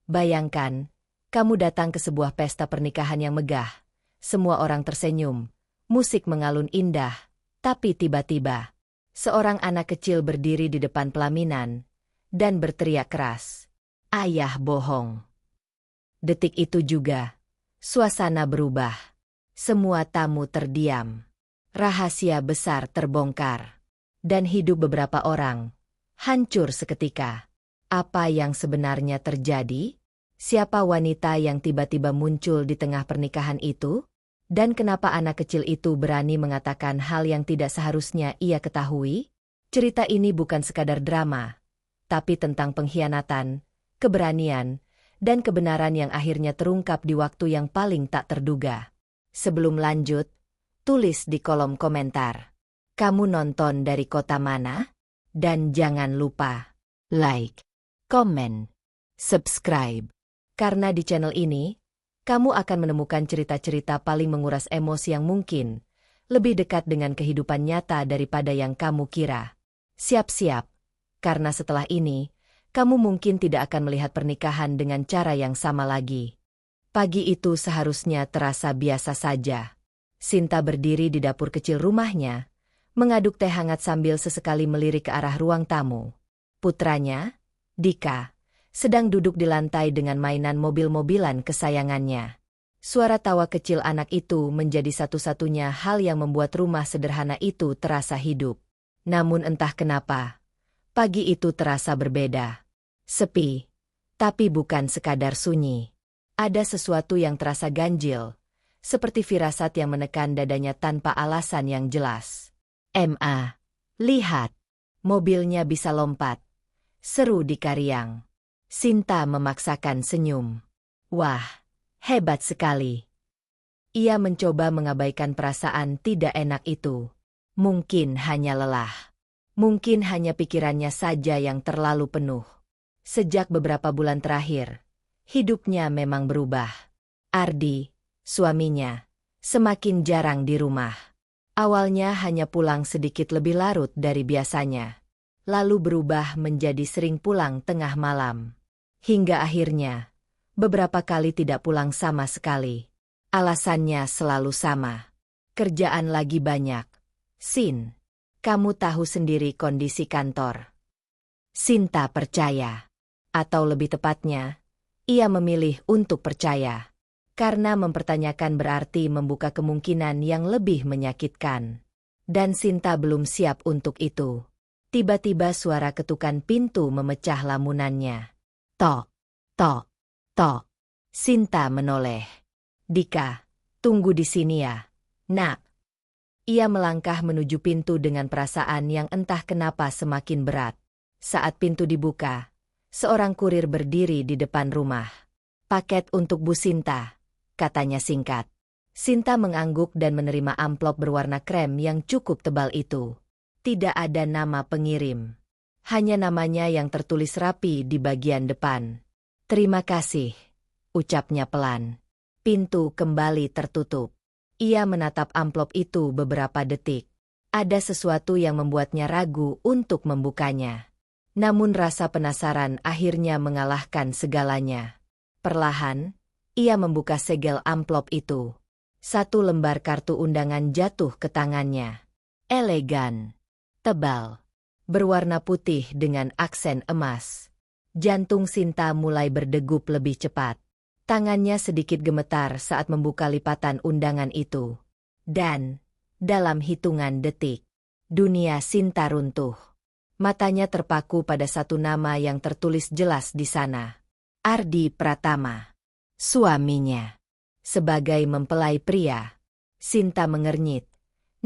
Bayangkan, kamu datang ke sebuah pesta pernikahan yang megah. Semua orang tersenyum, musik mengalun indah, tapi tiba-tiba, seorang anak kecil berdiri di depan pelaminan dan berteriak keras, "Ayah bohong." Detik itu juga, suasana berubah. Semua tamu terdiam. Rahasia besar terbongkar. Dan hidup beberapa orang hancur seketika. Apa yang sebenarnya terjadi? Siapa wanita yang tiba-tiba muncul di tengah pernikahan itu? Dan kenapa anak kecil itu berani mengatakan hal yang tidak seharusnya ia ketahui? Cerita ini bukan sekadar drama, tapi tentang pengkhianatan, keberanian, dan kebenaran yang akhirnya terungkap di waktu yang paling tak terduga. Sebelum lanjut, tulis di kolom komentar, kamu nonton dari kota mana? Dan jangan lupa like, komen, subscribe. Karena di channel ini, kamu akan menemukan cerita-cerita paling menguras emosi yang mungkin, lebih dekat dengan kehidupan nyata daripada yang kamu kira. Siap-siap, karena setelah ini, kamu mungkin tidak akan melihat pernikahan dengan cara yang sama lagi. Pagi itu seharusnya terasa biasa saja. Sinta berdiri di dapur kecil rumahnya, mengaduk teh hangat sambil sesekali melirik ke arah ruang tamu. Putranya, Dika, sedang duduk di lantai dengan mainan mobil-mobilan kesayangannya. Suara tawa kecil anak itu menjadi satu-satunya hal yang membuat rumah sederhana itu terasa hidup. Namun entah kenapa, pagi itu terasa berbeda. Sepi, tapi bukan sekadar sunyi. Ada sesuatu yang terasa ganjil, seperti firasat yang menekan dadanya tanpa alasan yang jelas. "Ma, lihat, mobilnya bisa lompat," seru Dika riang. Sinta memaksakan senyum. Wah, hebat sekali. Ia mencoba mengabaikan perasaan tidak enak itu. Mungkin hanya lelah. Mungkin hanya pikirannya saja yang terlalu penuh. Sejak beberapa bulan terakhir, hidupnya memang berubah. Ardi, suaminya, semakin jarang di rumah. Awalnya hanya pulang sedikit lebih larut dari biasanya. Lalu berubah menjadi sering pulang tengah malam. Hingga akhirnya, beberapa kali tidak pulang sama sekali. Alasannya selalu sama. Kerjaan lagi banyak. Sin, kamu tahu sendiri kondisi kantor. Sinta percaya. Atau lebih tepatnya, ia memilih untuk percaya. Karena mempertanyakan berarti membuka kemungkinan yang lebih menyakitkan. Dan Sinta belum siap untuk itu. Tiba-tiba suara ketukan pintu memecah lamunannya. Tok, tok, tok. Sinta menoleh. "Dika, tunggu di sini ya, Nak." Ia melangkah menuju pintu dengan perasaan yang entah kenapa semakin berat. Saat pintu dibuka, seorang kurir berdiri di depan rumah. "Paket untuk Bu Sinta," katanya singkat. Sinta mengangguk dan menerima amplop berwarna krem yang cukup tebal itu. Tidak ada nama pengirim. Hanya namanya yang tertulis rapi di bagian depan. "Terima kasih," ucapnya pelan. Pintu kembali tertutup. Ia menatap amplop itu beberapa detik. Ada sesuatu yang membuatnya ragu untuk membukanya. Namun rasa penasaran akhirnya mengalahkan segalanya. Perlahan, ia membuka segel amplop itu. Satu lembar kartu undangan jatuh ke tangannya. Elegan, tebal, berwarna putih dengan aksen emas. Jantung Sinta mulai berdegup lebih cepat. Tangannya sedikit gemetar saat membuka lipatan undangan itu. Dan, dalam hitungan detik, dunia Sinta runtuh. Matanya terpaku pada satu nama yang tertulis jelas di sana. Ardi Pratama. Suaminya. Sebagai mempelai pria, Sinta mengernyit.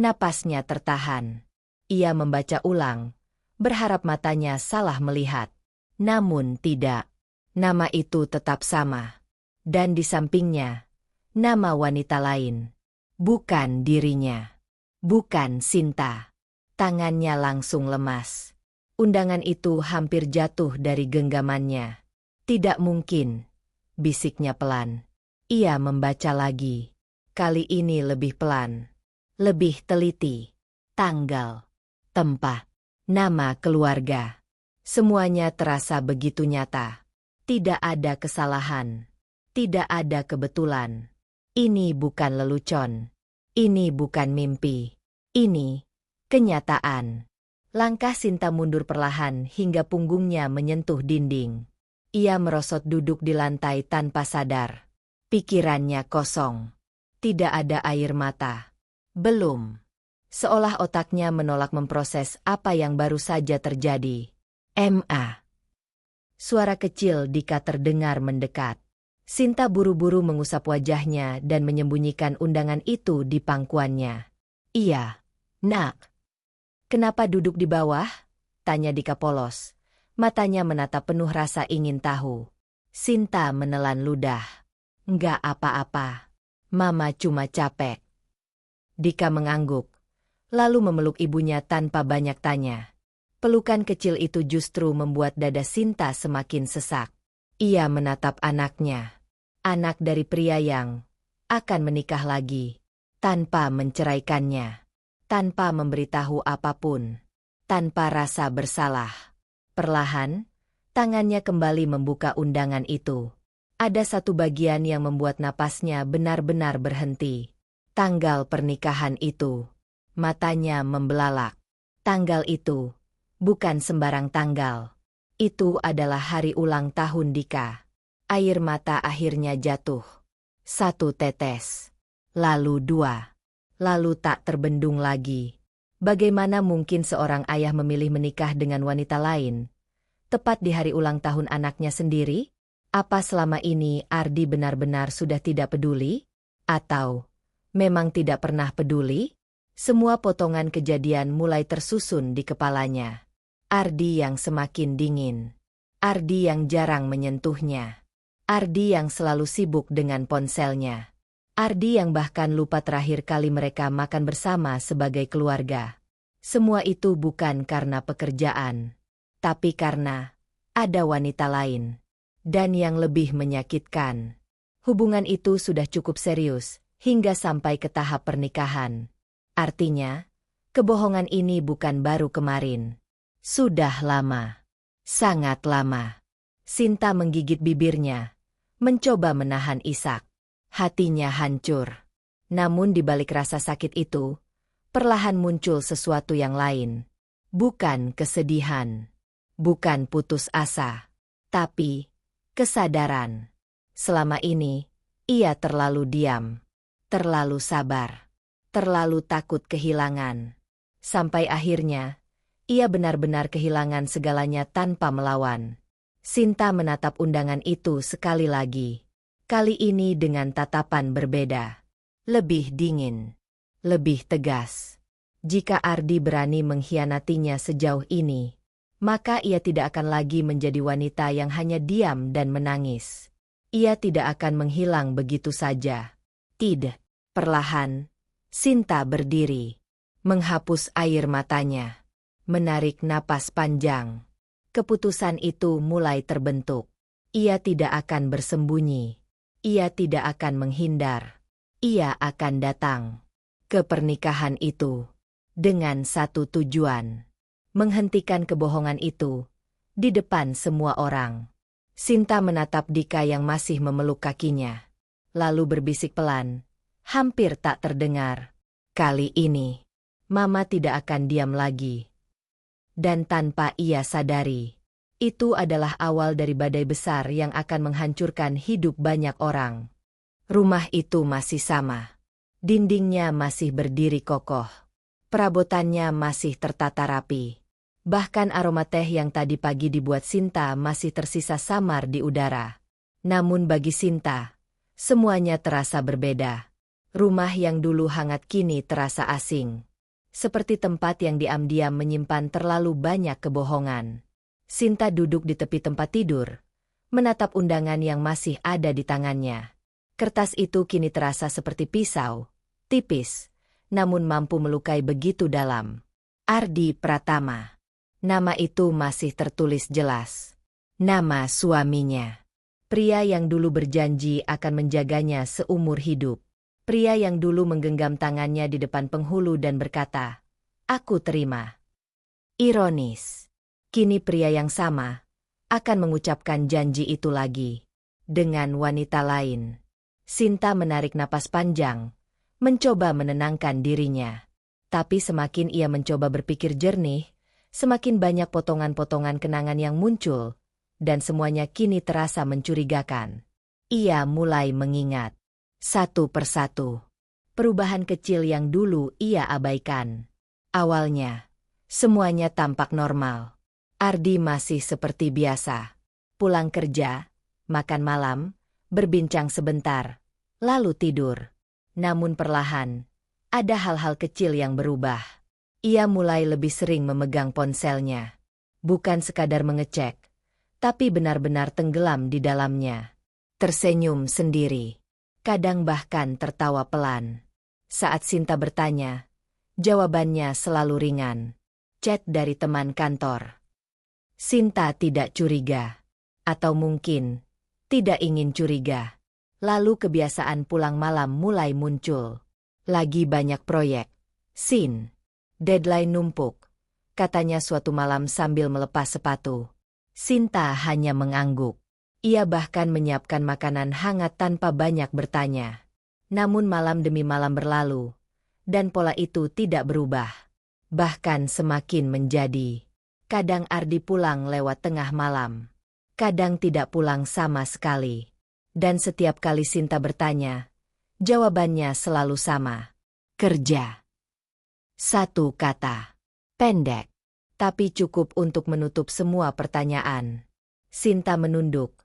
Napasnya tertahan. Ia membaca ulang, berharap matanya salah melihat. Namun tidak. Nama itu tetap sama. Dan di sampingnya, nama wanita lain. Bukan dirinya. Bukan Sinta. Tangannya langsung lemas. Undangan itu hampir jatuh dari genggamannya. "Tidak mungkin," bisiknya pelan. Ia membaca lagi. Kali ini lebih pelan. Lebih teliti. Tanggal. Tempat. Nama keluarga. Semuanya terasa begitu nyata. Tidak ada kesalahan. Tidak ada kebetulan. Ini bukan lelucon. Ini bukan mimpi. Ini kenyataan. Langkah Sinta mundur perlahan hingga punggungnya menyentuh dinding. Ia merosot duduk di lantai tanpa sadar. Pikirannya kosong. Tidak ada air mata. Belum. Seolah otaknya menolak memproses apa yang baru saja terjadi. Ma. Suara kecil Dika terdengar mendekat. Sinta buru-buru mengusap wajahnya dan menyembunyikan undangan itu di pangkuannya. Iya, nak. Kenapa duduk di bawah? Tanya Dika polos. Matanya menatap penuh rasa ingin tahu. Sinta menelan ludah. Enggak apa-apa. Mama cuma capek. Dika mengangguk. Lalu memeluk ibunya tanpa banyak tanya. Pelukan kecil itu justru membuat dada Sinta semakin sesak. Ia menatap anaknya. Anak dari pria yang akan menikah lagi. Tanpa menceraikannya. Tanpa memberitahu apapun. Tanpa rasa bersalah. Perlahan, tangannya kembali membuka undangan itu. Ada satu bagian yang membuat napasnya benar-benar berhenti. Tanggal pernikahan itu. Matanya membelalak. Tanggal itu bukan sembarang tanggal. Itu adalah hari ulang tahun Dika. Air mata akhirnya jatuh. 1 tetes. Lalu 2. Lalu tak terbendung lagi. Bagaimana mungkin seorang ayah memilih menikah dengan wanita lain? Tepat di hari ulang tahun anaknya sendiri? Apa selama ini Ardi benar-benar sudah tidak peduli? Atau memang tidak pernah peduli? Semua potongan kejadian mulai tersusun di kepalanya. Ardi yang semakin dingin. Ardi yang jarang menyentuhnya. Ardi yang selalu sibuk dengan ponselnya. Ardi yang bahkan lupa terakhir kali mereka makan bersama sebagai keluarga. Semua itu bukan karena pekerjaan, tapi karena ada wanita lain. Dan yang lebih menyakitkan, hubungan itu sudah cukup serius hingga sampai ke tahap pernikahan. Artinya, kebohongan ini bukan baru kemarin. Sudah lama. Sangat lama. Sinta menggigit bibirnya, mencoba menahan isak. Hatinya hancur. Namun di balik rasa sakit itu, perlahan muncul sesuatu yang lain. Bukan kesedihan. Bukan putus asa. Tapi kesadaran. Selama ini, ia terlalu diam. Terlalu sabar. Terlalu takut kehilangan. Sampai akhirnya, ia benar-benar kehilangan segalanya tanpa melawan. Sinta menatap undangan itu sekali lagi. Kali ini dengan tatapan berbeda. Lebih dingin. Lebih tegas. Jika Ardi berani mengkhianatinya sejauh ini, maka ia tidak akan lagi menjadi wanita yang hanya diam dan menangis. Ia tidak akan menghilang begitu saja. Tidak. Perlahan, Sinta berdiri. Menghapus air matanya. Menarik napas panjang. Keputusan itu mulai terbentuk. Ia tidak akan bersembunyi. Ia tidak akan menghindar. Ia akan datang ke pernikahan itu dengan satu tujuan. Menghentikan kebohongan itu di depan semua orang. Sinta menatap Dika yang masih memeluk kakinya. Lalu berbisik pelan, hampir tak terdengar. Kali ini, Mama tidak akan diam lagi. Dan tanpa ia sadari, itu adalah awal dari badai besar yang akan menghancurkan hidup banyak orang. Rumah itu masih sama. Dindingnya masih berdiri kokoh. Perabotannya masih tertata rapi. Bahkan aroma teh yang tadi pagi dibuat Sinta masih tersisa samar di udara. Namun bagi Sinta, semuanya terasa berbeda. Rumah yang dulu hangat kini terasa asing. Seperti tempat yang diam-diam menyimpan terlalu banyak kebohongan. Sinta duduk di tepi tempat tidur, menatap undangan yang masih ada di tangannya. Kertas itu kini terasa seperti pisau, tipis, namun mampu melukai begitu dalam. Ardi Pratama. Nama itu masih tertulis jelas. Nama suaminya. Pria yang dulu berjanji akan menjaganya seumur hidup. Pria yang dulu menggenggam tangannya di depan penghulu dan berkata, "Aku terima." Ironis. Kini pria yang sama, akan mengucapkan janji itu lagi. Dengan wanita lain. Sinta menarik napas panjang, mencoba menenangkan dirinya. Tapi semakin ia mencoba berpikir jernih, semakin banyak potongan-potongan kenangan yang muncul, dan semuanya kini terasa mencurigakan. Ia mulai mengingat, satu persatu, perubahan kecil yang dulu ia abaikan. Awalnya, semuanya tampak normal. Ardi masih seperti biasa. Pulang kerja, makan malam, berbincang sebentar, lalu tidur. Namun perlahan, ada hal-hal kecil yang berubah. Ia mulai lebih sering memegang ponselnya. Bukan sekadar mengecek, tapi benar-benar tenggelam di dalamnya. Tersenyum sendiri. Kadang bahkan tertawa pelan. Saat Sinta bertanya, jawabannya selalu ringan. Chat dari teman kantor. Sinta tidak curiga. Atau mungkin, tidak ingin curiga. Lalu kebiasaan pulang malam mulai muncul. Lagi banyak proyek. Sin. Deadline numpuk. Katanya suatu malam sambil melepas sepatu. Sinta hanya mengangguk. Ia bahkan menyiapkan makanan hangat tanpa banyak bertanya. Namun malam demi malam berlalu. Dan pola itu tidak berubah. Bahkan semakin menjadi. Kadang Ardi pulang lewat tengah malam. Kadang tidak pulang sama sekali. Dan setiap kali Sinta bertanya, jawabannya selalu sama. Kerja. Satu kata. Pendek. Tapi cukup untuk menutup semua pertanyaan. Sinta menunduk.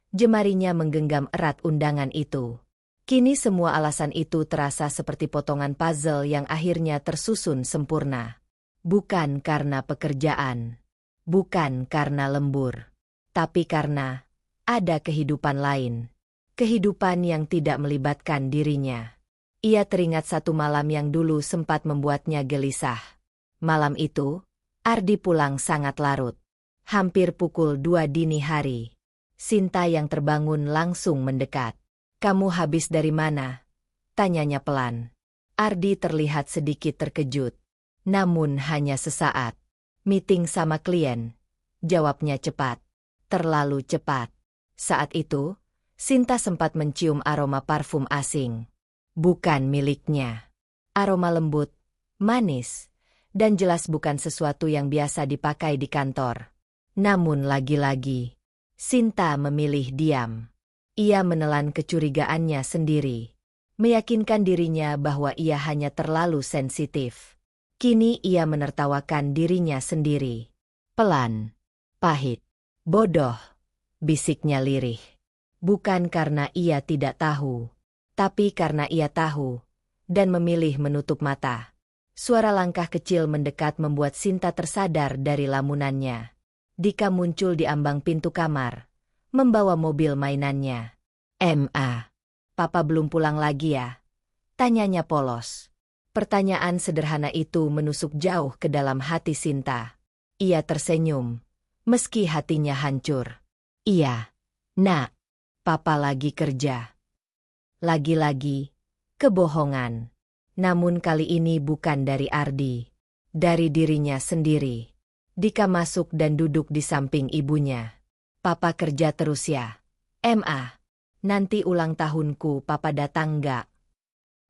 Jemarinya menggenggam erat undangan itu. Kini semua alasan itu terasa seperti potongan puzzle yang akhirnya tersusun sempurna. Bukan karena pekerjaan. Bukan karena lembur. Tapi karena ada kehidupan lain. Kehidupan yang tidak melibatkan dirinya. Ia teringat satu malam yang dulu sempat membuatnya gelisah. Malam itu, Ardi pulang sangat larut. Hampir pukul 2 dini hari. Sinta yang terbangun langsung mendekat. Kamu habis dari mana? Tanyanya pelan. Ardi terlihat sedikit terkejut. Namun hanya sesaat. Meeting sama klien. Jawabnya cepat. Terlalu cepat. Saat itu, Sinta sempat mencium aroma parfum asing. Bukan miliknya. Aroma lembut, manis, dan jelas bukan sesuatu yang biasa dipakai di kantor. Namun lagi-lagi, Sinta memilih diam. Ia menelan kecurigaannya sendiri. Meyakinkan dirinya bahwa ia hanya terlalu sensitif. Kini ia menertawakan dirinya sendiri. Pelan. Pahit. Bodoh. Bisiknya lirih. Bukan karena ia tidak tahu. Tapi karena ia tahu. Dan memilih menutup mata. Suara langkah kecil mendekat membuat Sinta tersadar dari lamunannya. Dika muncul di ambang pintu kamar. Membawa mobil mainannya. "Ma, Papa belum pulang lagi ya?" Tanyanya polos. Pertanyaan sederhana itu menusuk jauh ke dalam hati Sinta. Ia tersenyum. Meski hatinya hancur. "Iya, Nak. Papa lagi kerja." Lagi-lagi, kebohongan. Namun kali ini bukan dari Ardi. Dari dirinya sendiri. Dika masuk dan duduk di samping ibunya. "Papa kerja terus ya? Ma, nanti ulang tahunku Papa datang nggak?"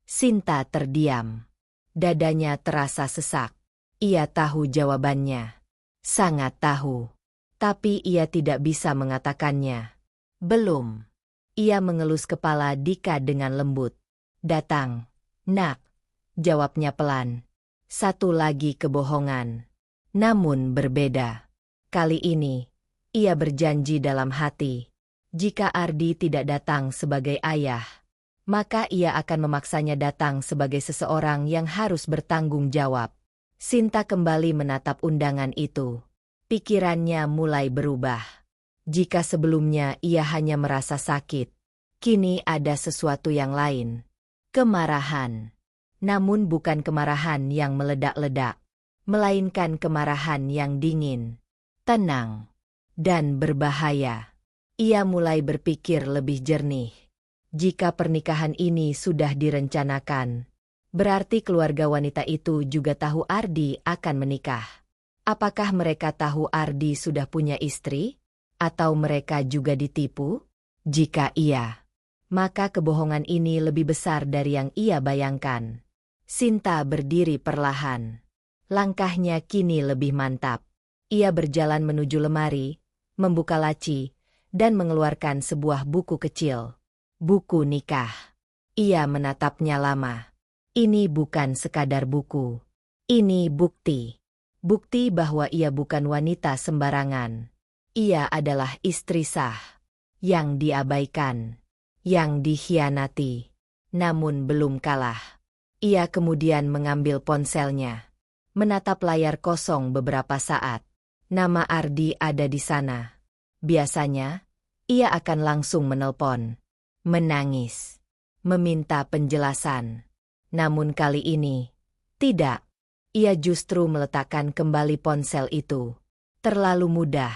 Sinta terdiam. Dadanya terasa sesak. Ia tahu jawabannya. Sangat tahu. Tapi ia tidak bisa mengatakannya. "Belum." Ia mengelus kepala Dika dengan lembut. "Datang, Nak." Jawabnya pelan. Satu lagi kebohongan. Namun berbeda. Kali ini, ia berjanji dalam hati. Jika Ardi tidak datang sebagai ayah, maka ia akan memaksanya datang sebagai seseorang yang harus bertanggung jawab. Sinta kembali menatap undangan itu. Pikirannya mulai berubah. Jika sebelumnya ia hanya merasa sakit, kini ada sesuatu yang lain. Kemarahan. Namun bukan kemarahan yang meledak-ledak. Melainkan kemarahan yang dingin, tenang, dan berbahaya. Ia mulai berpikir lebih jernih. Jika pernikahan ini sudah direncanakan, berarti keluarga wanita itu juga tahu Ardi akan menikah. Apakah mereka tahu Ardi sudah punya istri? Atau mereka juga ditipu? Jika iya, maka kebohongan ini lebih besar dari yang ia bayangkan. Sinta berdiri perlahan. Langkahnya kini lebih mantap. Ia berjalan menuju lemari, membuka laci, dan mengeluarkan sebuah buku kecil. Buku nikah. Ia menatapnya lama. Ini bukan sekadar buku. Ini bukti. Bukti bahwa ia bukan wanita sembarangan. Ia adalah istri sah. Yang diabaikan. Yang dikhianati. Namun belum kalah. Ia kemudian mengambil ponselnya. Menatap layar kosong beberapa saat. Nama Ardi ada di sana. Biasanya, ia akan langsung menelpon. Menangis. Meminta penjelasan. Namun kali ini, tidak. Ia justru meletakkan kembali ponsel itu. Terlalu mudah,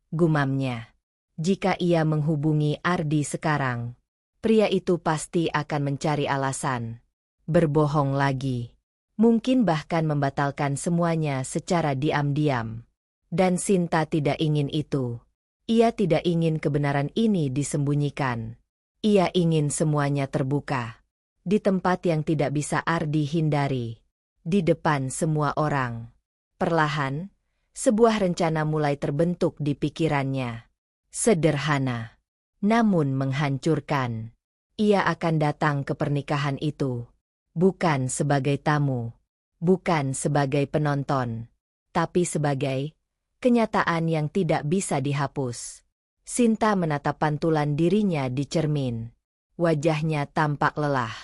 gumamnya. Jika ia menghubungi Ardi sekarang, pria itu pasti akan mencari alasan. Berbohong lagi. Mungkin bahkan membatalkan semuanya secara diam-diam. Dan Sinta tidak ingin itu. Ia tidak ingin kebenaran ini disembunyikan. Ia ingin semuanya terbuka. Di tempat yang tidak bisa Ardi hindari. Di depan semua orang. Perlahan, sebuah rencana mulai terbentuk di pikirannya. Sederhana, namun menghancurkan. Ia akan datang ke pernikahan itu. Bukan sebagai tamu, bukan sebagai penonton, tapi sebagai kenyataan yang tidak bisa dihapus. Sinta menatap pantulan dirinya di cermin. Wajahnya tampak lelah,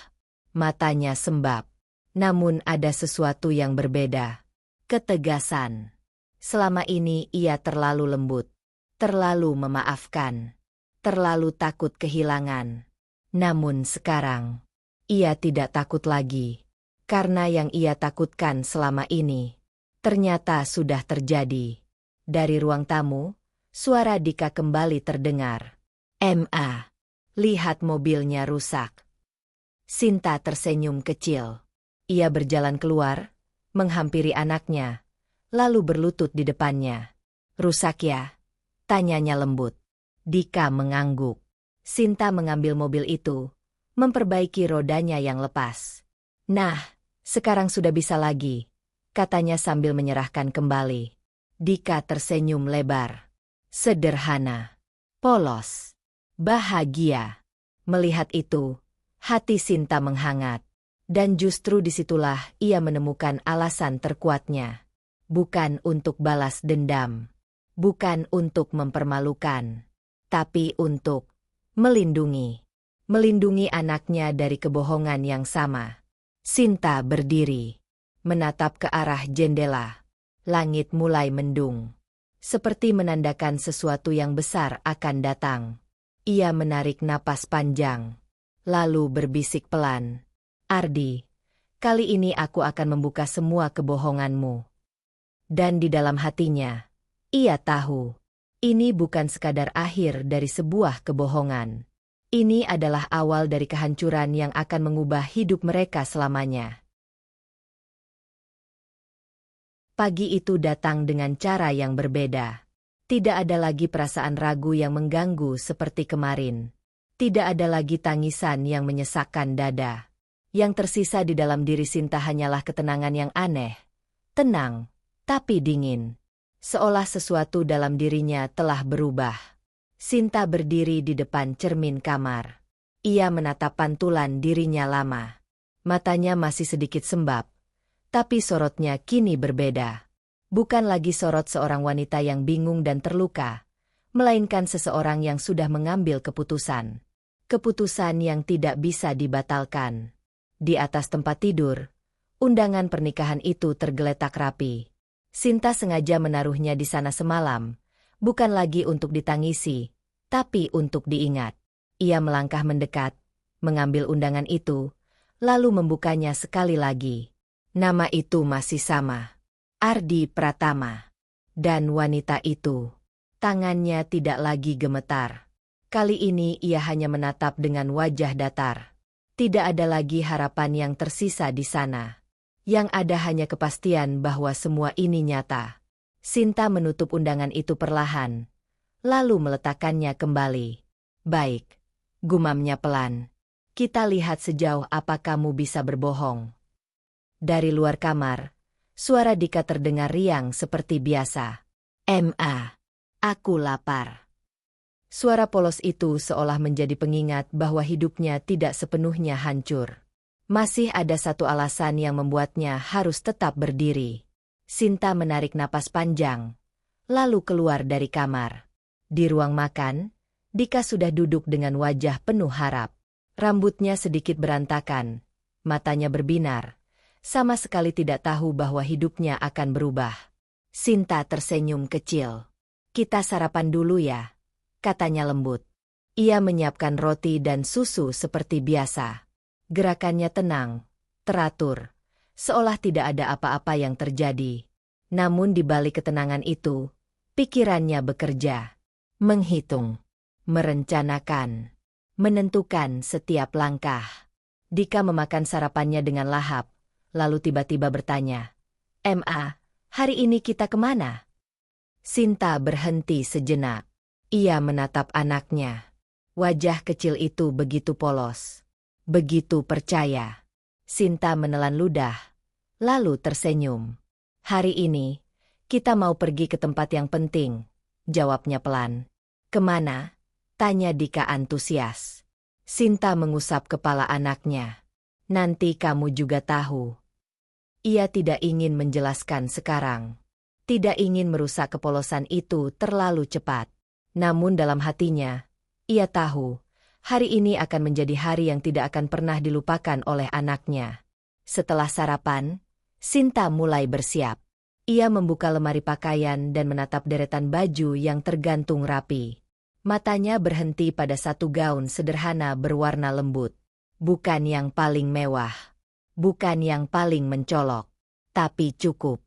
matanya sembab. Namun ada sesuatu yang berbeda. Ketegasan. Selama ini ia terlalu lembut, terlalu memaafkan, terlalu takut kehilangan. Namun sekarang, ia tidak takut lagi, karena yang ia takutkan selama ini, ternyata sudah terjadi. Dari ruang tamu, suara Dika kembali terdengar. "Ma, lihat mobilnya rusak." Sinta tersenyum kecil. Ia berjalan keluar, menghampiri anaknya, lalu berlutut di depannya. "Rusak ya?" tanyanya lembut. Dika mengangguk. Sinta mengambil mobil itu, memperbaiki rodanya yang lepas. "Nah, sekarang sudah bisa lagi," katanya sambil menyerahkan kembali. Dika tersenyum lebar. Sederhana, polos, bahagia. Melihat itu, hati Sinta menghangat. Dan justru disitulah ia menemukan alasan terkuatnya. Bukan untuk balas dendam. Bukan untuk mempermalukan. Tapi untuk melindungi. Melindungi anaknya dari kebohongan yang sama. Sinta berdiri, menatap ke arah jendela. Langit mulai mendung. Seperti menandakan sesuatu yang besar akan datang. Ia menarik napas panjang. Lalu berbisik pelan. "Ardi, kali ini aku akan membuka semua kebohonganmu." Dan di dalam hatinya, ia tahu, ini bukan sekadar akhir dari sebuah kebohongan. Ini adalah awal dari kehancuran yang akan mengubah hidup mereka selamanya. Pagi itu datang dengan cara yang berbeda. Tidak ada lagi perasaan ragu yang mengganggu seperti kemarin. Tidak ada lagi tangisan yang menyesakkan dada. Yang tersisa di dalam diri Sinta hanyalah ketenangan yang aneh. Tenang, tapi dingin. Seolah sesuatu dalam dirinya telah berubah. Sinta berdiri di depan cermin kamar. Ia menatap pantulan dirinya lama. Matanya masih sedikit sembab. Tapi sorotnya kini berbeda. Bukan lagi sorot seorang wanita yang bingung dan terluka. Melainkan seseorang yang sudah mengambil keputusan. Keputusan yang tidak bisa dibatalkan. Di atas tempat tidur, undangan pernikahan itu tergeletak rapi. Sinta sengaja menaruhnya di sana semalam. Bukan lagi untuk ditangisi, tapi untuk diingat. Ia melangkah mendekat, mengambil undangan itu, lalu membukanya sekali lagi. Nama itu masih sama. Ardi Pratama. Dan wanita itu, tangannya tidak lagi gemetar. Kali ini ia hanya menatap dengan wajah datar. Tidak ada lagi harapan yang tersisa di sana. Yang ada hanya kepastian bahwa semua ini nyata. Sinta menutup undangan itu perlahan. lalu meletakkannya kembali. Baik, gumamnya pelan. Kita lihat sejauh apa kamu bisa berbohong. Dari luar kamar, suara Dika terdengar riang seperti biasa. "Ma, aku lapar." Suara polos itu seolah menjadi pengingat bahwa hidupnya tidak sepenuhnya hancur. Masih ada satu alasan yang membuatnya harus tetap berdiri. Sinta menarik napas panjang, lalu keluar dari kamar. Di ruang makan, Dika sudah duduk dengan wajah penuh harap. Rambutnya sedikit berantakan, matanya berbinar, sama sekali tidak tahu bahwa hidupnya akan berubah. Sinta tersenyum kecil. "Kita sarapan dulu ya," katanya lembut. Ia menyiapkan roti dan susu seperti biasa. Gerakannya tenang, teratur, seolah tidak ada apa-apa yang terjadi. Namun di balik ketenangan itu, pikirannya bekerja. Menghitung, merencanakan, menentukan setiap langkah. Dika memakan sarapannya dengan lahap, lalu tiba-tiba bertanya, "Ma, hari ini kita kemana?" Sinta berhenti sejenak. Ia menatap anaknya. Wajah kecil itu begitu polos, begitu percaya. Sinta menelan ludah, lalu tersenyum. "Hari ini, kita mau pergi ke tempat yang penting," jawabnya pelan. "Kemana?" tanya Dika antusias. Sinta mengusap kepala anaknya. "Nanti kamu juga tahu." Ia tidak ingin menjelaskan sekarang. Tidak ingin merusak kepolosan itu terlalu cepat. Namun dalam hatinya, ia tahu, hari ini akan menjadi hari yang tidak akan pernah dilupakan oleh anaknya. Setelah sarapan, Sinta mulai bersiap. Ia membuka lemari pakaian dan menatap deretan baju yang tergantung rapi. Matanya berhenti pada satu gaun sederhana berwarna lembut. Bukan yang paling mewah, bukan yang paling mencolok, tapi cukup.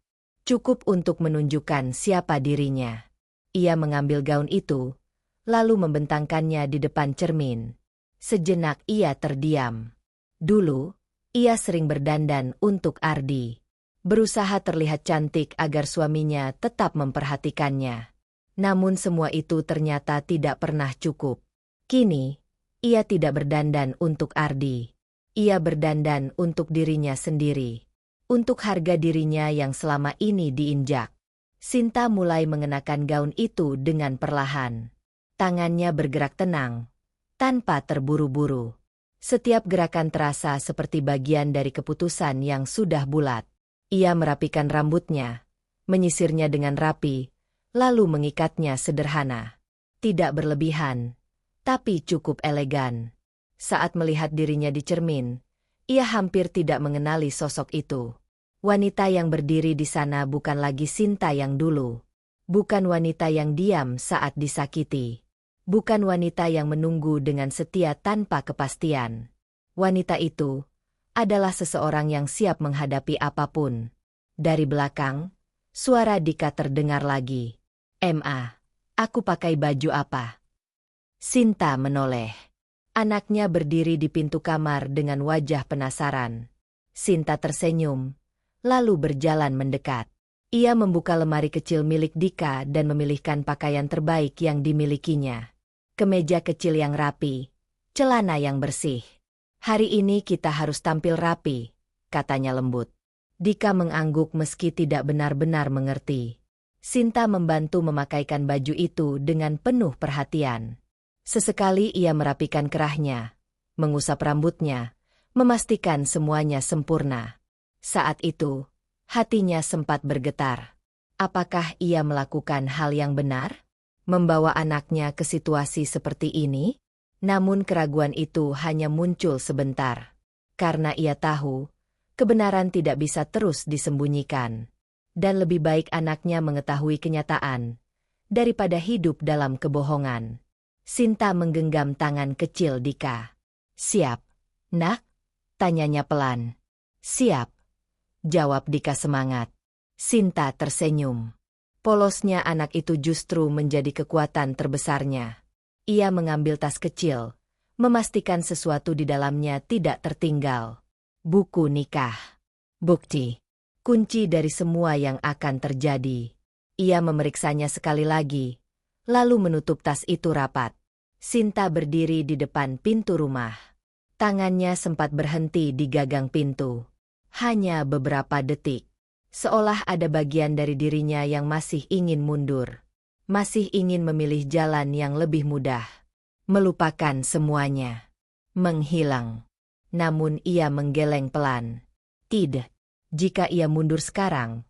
Cukup untuk menunjukkan siapa dirinya. Ia mengambil gaun itu, lalu membentangkannya di depan cermin. Sejenak ia terdiam. Dulu, ia sering berdandan untuk Ardi. Berusaha terlihat cantik agar suaminya tetap memperhatikannya. Namun semua itu ternyata tidak pernah cukup. Kini, ia tidak berdandan untuk Ardi. Ia berdandan untuk dirinya sendiri. Untuk harga dirinya yang selama ini diinjak. Sinta mulai mengenakan gaun itu dengan perlahan. Tangannya bergerak tenang, tanpa terburu-buru. Setiap gerakan terasa seperti bagian dari keputusan yang sudah bulat. Ia merapikan rambutnya, menyisirnya dengan rapi, lalu mengikatnya sederhana. Tidak berlebihan, tapi cukup elegan. Saat melihat dirinya di cermin, ia hampir tidak mengenali sosok itu. Wanita yang berdiri di sana bukan lagi Sinta yang dulu. Bukan wanita yang diam saat disakiti. Bukan wanita yang menunggu dengan setia tanpa kepastian. Wanita itu adalah seseorang yang siap menghadapi apapun. Dari belakang, suara Dika terdengar lagi. "Ma, aku pakai baju apa?" Sinta menoleh. Anaknya berdiri di pintu kamar dengan wajah penasaran. Sinta tersenyum, lalu berjalan mendekat. Ia membuka lemari kecil milik Dika dan memilihkan pakaian terbaik yang dimilikinya. Kemeja kecil yang rapi, celana yang bersih. "Hari ini kita harus tampil rapi," katanya lembut. Dika mengangguk meski tidak benar-benar mengerti. Sinta membantu memakaikan baju itu dengan penuh perhatian. Sesekali ia merapikan kerahnya, mengusap rambutnya, memastikan semuanya sempurna. Saat itu, hatinya sempat bergetar. Apakah ia melakukan hal yang benar? Membawa anaknya ke situasi seperti ini? Namun keraguan itu hanya muncul sebentar. Karena ia tahu, kebenaran tidak bisa terus disembunyikan. Dan lebih baik anaknya mengetahui kenyataan, daripada hidup dalam kebohongan. Sinta menggenggam tangan kecil Dika. "Siap, nak?" tanyanya pelan. "Siap," jawab Dika semangat. Sinta tersenyum. Polosnya anak itu justru menjadi kekuatan terbesarnya. Ia mengambil tas kecil, memastikan sesuatu di dalamnya tidak tertinggal. Buku nikah. Bukti. Kunci dari semua yang akan terjadi. Ia memeriksanya sekali lagi, lalu menutup tas itu rapat. Sinta berdiri di depan pintu rumah. Tangannya sempat berhenti di gagang pintu. Hanya beberapa detik. Seolah ada bagian dari dirinya yang masih ingin mundur. Masih ingin memilih jalan yang lebih mudah. Melupakan semuanya. Menghilang. Namun ia menggeleng pelan. Tidak. Jika ia mundur sekarang,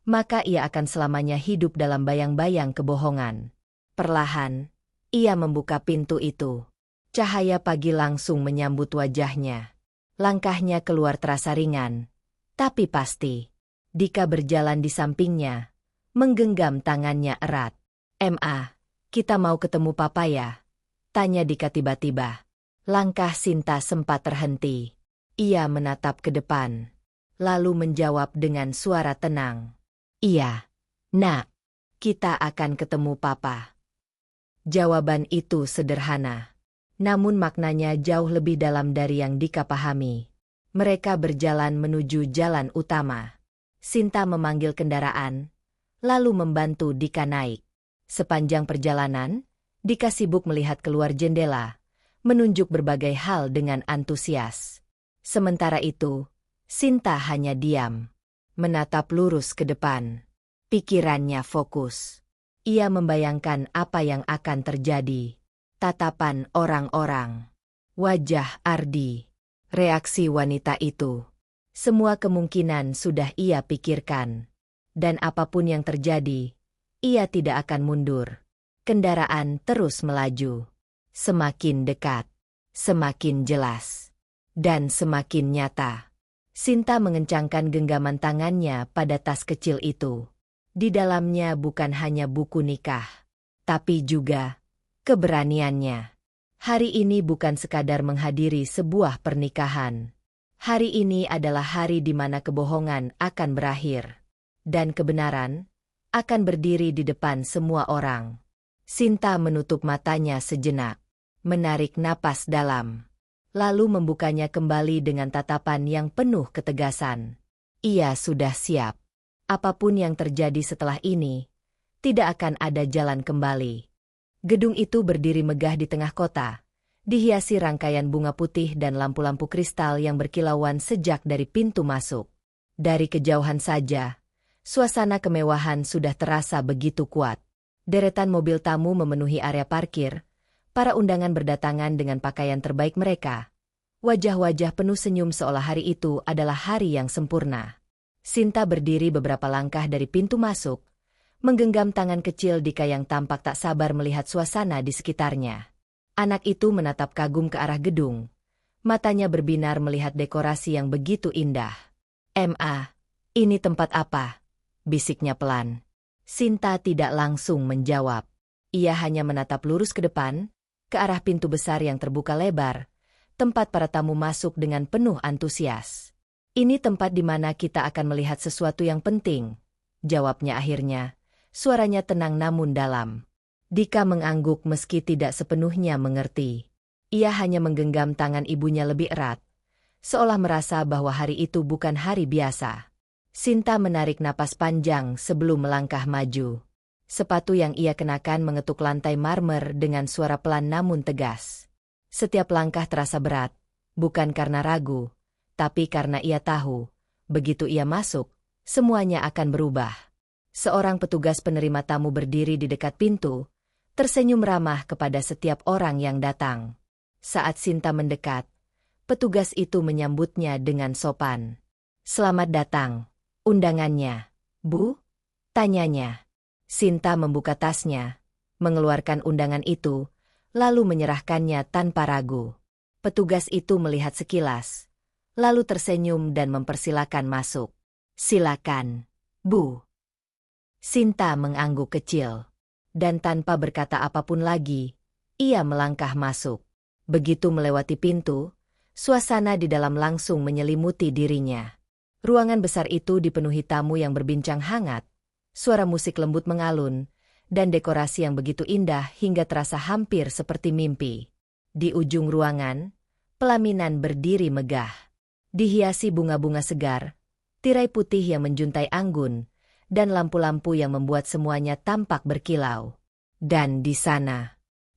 maka ia akan selamanya hidup dalam bayang-bayang kebohongan. Perlahan, ia membuka pintu itu. Cahaya pagi langsung menyambut wajahnya. Langkahnya keluar terasa ringan, tapi pasti. Dika berjalan di sampingnya, menggenggam tangannya erat. "Ma, kita mau ketemu papa ya?" tanya Dika tiba-tiba. Langkah Sinta sempat terhenti. Ia menatap ke depan, lalu menjawab dengan suara tenang. "Iya, Nak. Kita akan ketemu papa." Jawaban itu sederhana. Namun maknanya jauh lebih dalam dari yang Dika pahami. Mereka berjalan menuju jalan utama. Sinta memanggil kendaraan, lalu membantu Dika naik. Sepanjang perjalanan, Dika sibuk melihat keluar jendela, menunjuk berbagai hal dengan antusias. Sementara itu, Sinta hanya diam, menatap lurus ke depan. Pikirannya fokus. Ia membayangkan apa yang akan terjadi. Tatapan orang-orang. Wajah Ardi. Reaksi wanita itu. Semua kemungkinan sudah ia pikirkan. Dan apapun yang terjadi, ia tidak akan mundur. Kendaraan terus melaju. Semakin dekat, semakin jelas, dan semakin nyata. Sinta mengencangkan genggaman tangannya pada tas kecil itu. Di dalamnya bukan hanya buku nikah, tapi juga keberaniannya. Hari ini bukan sekadar menghadiri sebuah pernikahan. Hari ini adalah hari di mana kebohongan akan berakhir. Dan kebenaran akan berdiri di depan semua orang. Sinta menutup matanya sejenak, menarik napas dalam, lalu membukanya kembali dengan tatapan yang penuh ketegasan. Ia sudah siap. Apapun yang terjadi setelah ini, tidak akan ada jalan kembali. Gedung itu berdiri megah di tengah kota, dihiasi rangkaian bunga putih dan lampu-lampu kristal yang berkilauan sejak dari pintu masuk. Dari kejauhan saja, suasana kemewahan sudah terasa begitu kuat. Deretan mobil tamu memenuhi area parkir, para undangan berdatangan dengan pakaian terbaik mereka. Wajah-wajah penuh senyum seolah hari itu adalah hari yang sempurna. Sinta berdiri beberapa langkah dari pintu masuk, menggenggam tangan kecil Dika yang tampak tak sabar melihat suasana di sekitarnya. Anak itu menatap kagum ke arah gedung. Matanya berbinar melihat dekorasi yang begitu indah. "Ma, ini tempat apa?" bisiknya pelan. Sinta tidak langsung menjawab. Ia hanya menatap lurus ke depan, ke arah pintu besar yang terbuka lebar, tempat para tamu masuk dengan penuh antusias. "Ini tempat di mana kita akan melihat sesuatu yang penting," jawabnya akhirnya. Suaranya tenang namun dalam. Dika mengangguk meski tidak sepenuhnya mengerti. Ia hanya menggenggam tangan ibunya lebih erat, seolah merasa bahwa hari itu bukan hari biasa. Sinta menarik napas panjang sebelum melangkah maju. Sepatu yang ia kenakan mengetuk lantai marmer dengan suara pelan namun tegas. Setiap langkah terasa berat, bukan karena ragu, tapi karena ia tahu, begitu ia masuk, semuanya akan berubah. Seorang petugas penerima tamu berdiri di dekat pintu, tersenyum ramah kepada setiap orang yang datang. Saat Sinta mendekat, petugas itu menyambutnya dengan sopan. "Selamat datang. Undangannya, Bu?" tanyanya. Sinta membuka tasnya, mengeluarkan undangan itu, lalu menyerahkannya tanpa ragu. Petugas itu melihat sekilas, lalu tersenyum dan mempersilakan masuk. "Silakan, Bu." Sinta mengangguk kecil, dan tanpa berkata apapun lagi, ia melangkah masuk. Begitu melewati pintu, suasana di dalam langsung menyelimuti dirinya. Ruangan besar itu dipenuhi tamu yang berbincang hangat, suara musik lembut mengalun, dan dekorasi yang begitu indah hingga terasa hampir seperti mimpi. Di ujung ruangan, pelaminan berdiri megah. Dihiasi bunga-bunga segar, tirai putih yang menjuntai anggun, dan lampu-lampu yang membuat semuanya tampak berkilau. Dan di sana,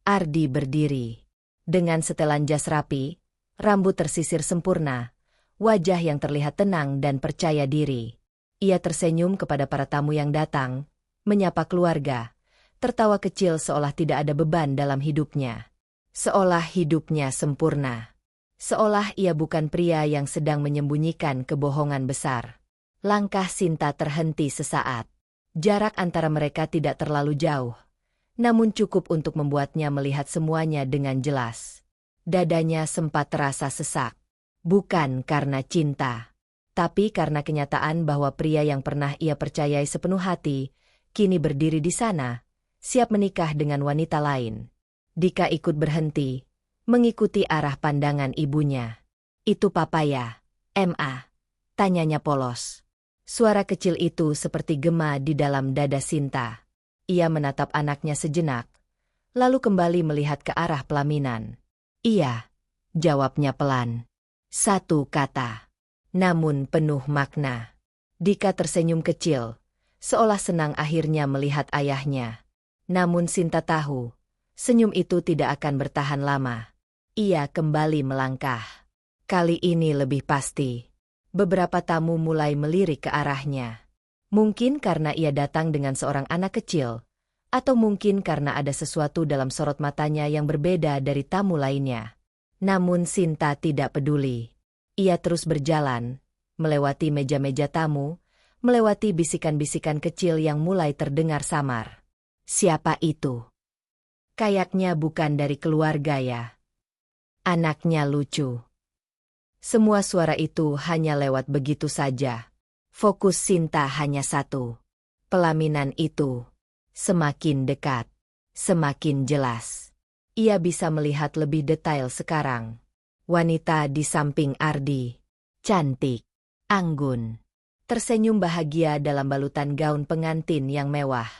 Ardi berdiri. Dengan setelan jas rapi, rambut tersisir sempurna, wajah yang terlihat tenang dan percaya diri. Ia tersenyum kepada para tamu yang datang, menyapa keluarga, tertawa kecil seolah tidak ada beban dalam hidupnya. Seolah hidupnya sempurna. Seolah ia bukan pria yang sedang menyembunyikan kebohongan besar. Langkah Sinta terhenti sesaat. Jarak antara mereka tidak terlalu jauh, namun cukup untuk membuatnya melihat semuanya dengan jelas. Dadanya sempat terasa sesak. Bukan karena cinta, tapi karena kenyataan bahwa pria yang pernah ia percayai sepenuh hati, kini berdiri di sana, siap menikah dengan wanita lain. Dika ikut berhenti, mengikuti arah pandangan ibunya. "Itu papa ya, Ma?" tanyanya polos. Suara kecil itu seperti gema di dalam dada Sinta. Ia menatap anaknya sejenak, lalu kembali melihat ke arah pelaminan. "Iya," jawabnya pelan. Satu kata, namun penuh makna. Dika tersenyum kecil, seolah senang akhirnya melihat ayahnya. Namun Sinta tahu, senyum itu tidak akan bertahan lama. Ia kembali melangkah. Kali ini lebih pasti. Beberapa tamu mulai melirik ke arahnya. Mungkin karena ia datang dengan seorang anak kecil, atau mungkin karena ada sesuatu dalam sorot matanya yang berbeda dari tamu lainnya. Namun Sinta tidak peduli. Ia terus berjalan, melewati meja-meja tamu, melewati bisikan-bisikan kecil yang mulai terdengar samar. "Siapa itu? Kayaknya bukan dari keluarga ya. Anaknya lucu." Semua suara itu hanya lewat begitu saja. Fokus Sinta hanya satu. Pelaminan itu. Semakin dekat, semakin jelas. Ia bisa melihat lebih detail sekarang. Wanita di samping Ardi. Cantik, anggun, tersenyum bahagia dalam balutan gaun pengantin yang mewah.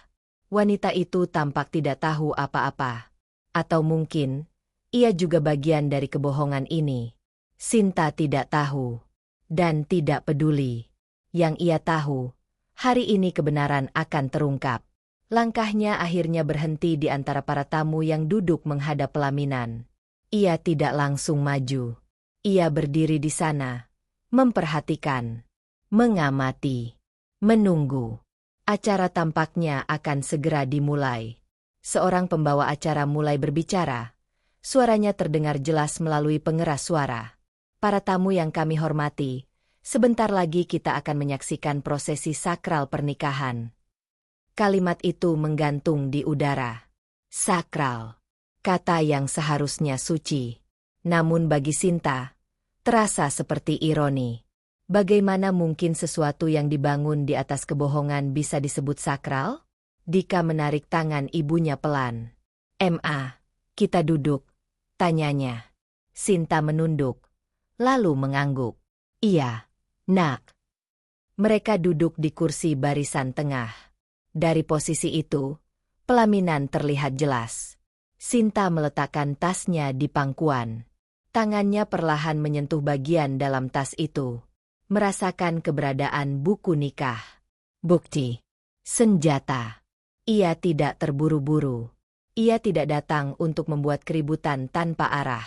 Wanita itu tampak tidak tahu apa-apa. Atau mungkin, ia juga bagian dari kebohongan ini. Sinta tidak tahu. Dan tidak peduli. Yang ia tahu, hari ini kebenaran akan terungkap. Langkahnya akhirnya berhenti di antara para tamu yang duduk menghadap pelaminan. Ia tidak langsung maju. Ia berdiri di sana, memperhatikan, mengamati, menunggu. Acara tampaknya akan segera dimulai. Seorang pembawa acara mulai berbicara. Suaranya terdengar jelas melalui pengeras suara. "Para tamu yang kami hormati, sebentar lagi kita akan menyaksikan prosesi sakral pernikahan." Kalimat itu menggantung di udara. Sakral. Kata yang seharusnya suci. Namun bagi Sinta, terasa seperti ironi. Bagaimana mungkin sesuatu yang dibangun di atas kebohongan bisa disebut sakral? Dika menarik tangan ibunya pelan. "Ma, kita duduk," tanyanya. Sinta menunduk, lalu mengangguk. "Iya, nak." Mereka duduk di kursi barisan tengah. Dari posisi itu, pelaminan terlihat jelas. Sinta meletakkan tasnya di pangkuan. Tangannya perlahan menyentuh bagian dalam tas itu. Merasakan keberadaan buku nikah. Bukti. Senjata. Ia tidak terburu-buru. Ia tidak datang untuk membuat keributan tanpa arah.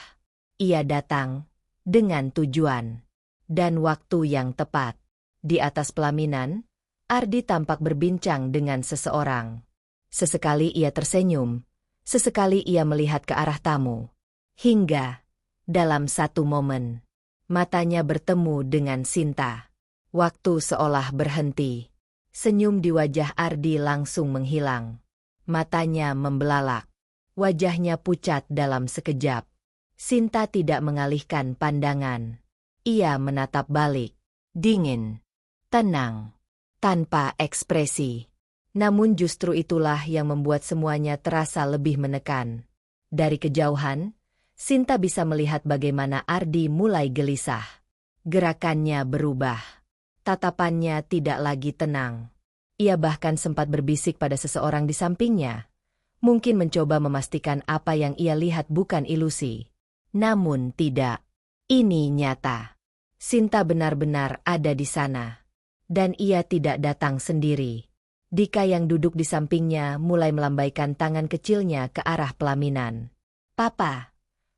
Ia datang dengan tujuan dan waktu yang tepat. Di atas pelaminan, Ardi tampak berbincang dengan seseorang. Sesekali ia tersenyum, sesekali ia melihat ke arah tamu. Hingga, dalam satu momen, matanya bertemu dengan Sinta. Waktu seolah berhenti. Senyum di wajah Ardi langsung menghilang. Matanya membelalak. Wajahnya pucat dalam sekejap. Sinta tidak mengalihkan pandangan. Ia menatap balik. Dingin. Tenang. Tanpa ekspresi. Namun justru itulah yang membuat semuanya terasa lebih menekan. Dari kejauhan, Sinta bisa melihat bagaimana Ardi mulai gelisah. Gerakannya berubah. Tatapannya tidak lagi tenang. Ia bahkan sempat berbisik pada seseorang di sampingnya. Mungkin mencoba memastikan apa yang ia lihat bukan ilusi. Namun tidak. Ini nyata. Sinta benar-benar ada di sana. Dan ia tidak datang sendiri. Dika yang duduk di sampingnya mulai melambaikan tangan kecilnya ke arah pelaminan. "Papa,"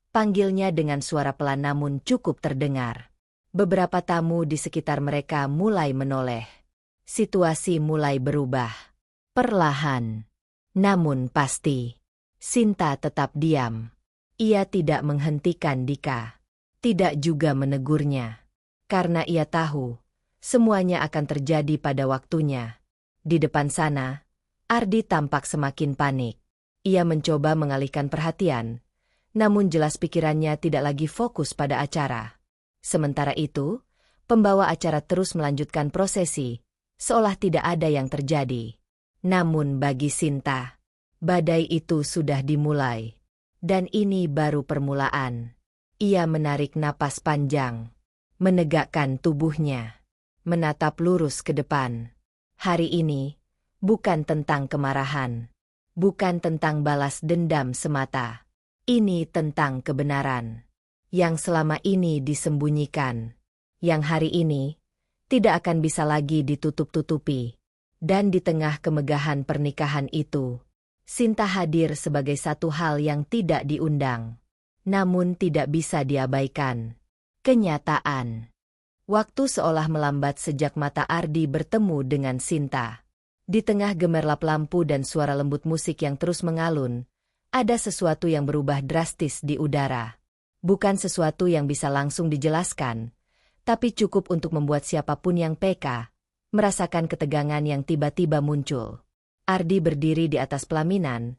panggilnya dengan suara pelan namun cukup terdengar. Beberapa tamu di sekitar mereka mulai menoleh. Situasi mulai berubah. Perlahan, namun pasti, Sinta tetap diam. Ia tidak menghentikan Dika. Tidak juga menegurnya. Karena ia tahu, semuanya akan terjadi pada waktunya. Di depan sana, Ardi tampak semakin panik. Ia mencoba mengalihkan perhatian, namun jelas pikirannya tidak lagi fokus pada acara. Sementara itu, pembawa acara terus melanjutkan prosesi, seolah tidak ada yang terjadi. Namun bagi Sinta, badai itu sudah dimulai. Dan ini baru permulaan. Ia menarik napas panjang, menegakkan tubuhnya, menatap lurus ke depan. Hari ini, bukan tentang kemarahan, bukan tentang balas dendam semata. Ini tentang kebenaran yang selama ini disembunyikan, yang hari ini tidak akan bisa lagi ditutup-tutupi. Dan di tengah kemegahan pernikahan itu, Sinta hadir sebagai satu hal yang tidak diundang, namun tidak bisa diabaikan. Kenyataan. Waktu seolah melambat sejak mata Ardi bertemu dengan Sinta. Di tengah gemerlap lampu dan suara lembut musik yang terus mengalun, ada sesuatu yang berubah drastis di udara. Bukan sesuatu yang bisa langsung dijelaskan, tapi cukup untuk membuat siapapun yang peka merasakan ketegangan yang tiba-tiba muncul. Ardi berdiri di atas pelaminan,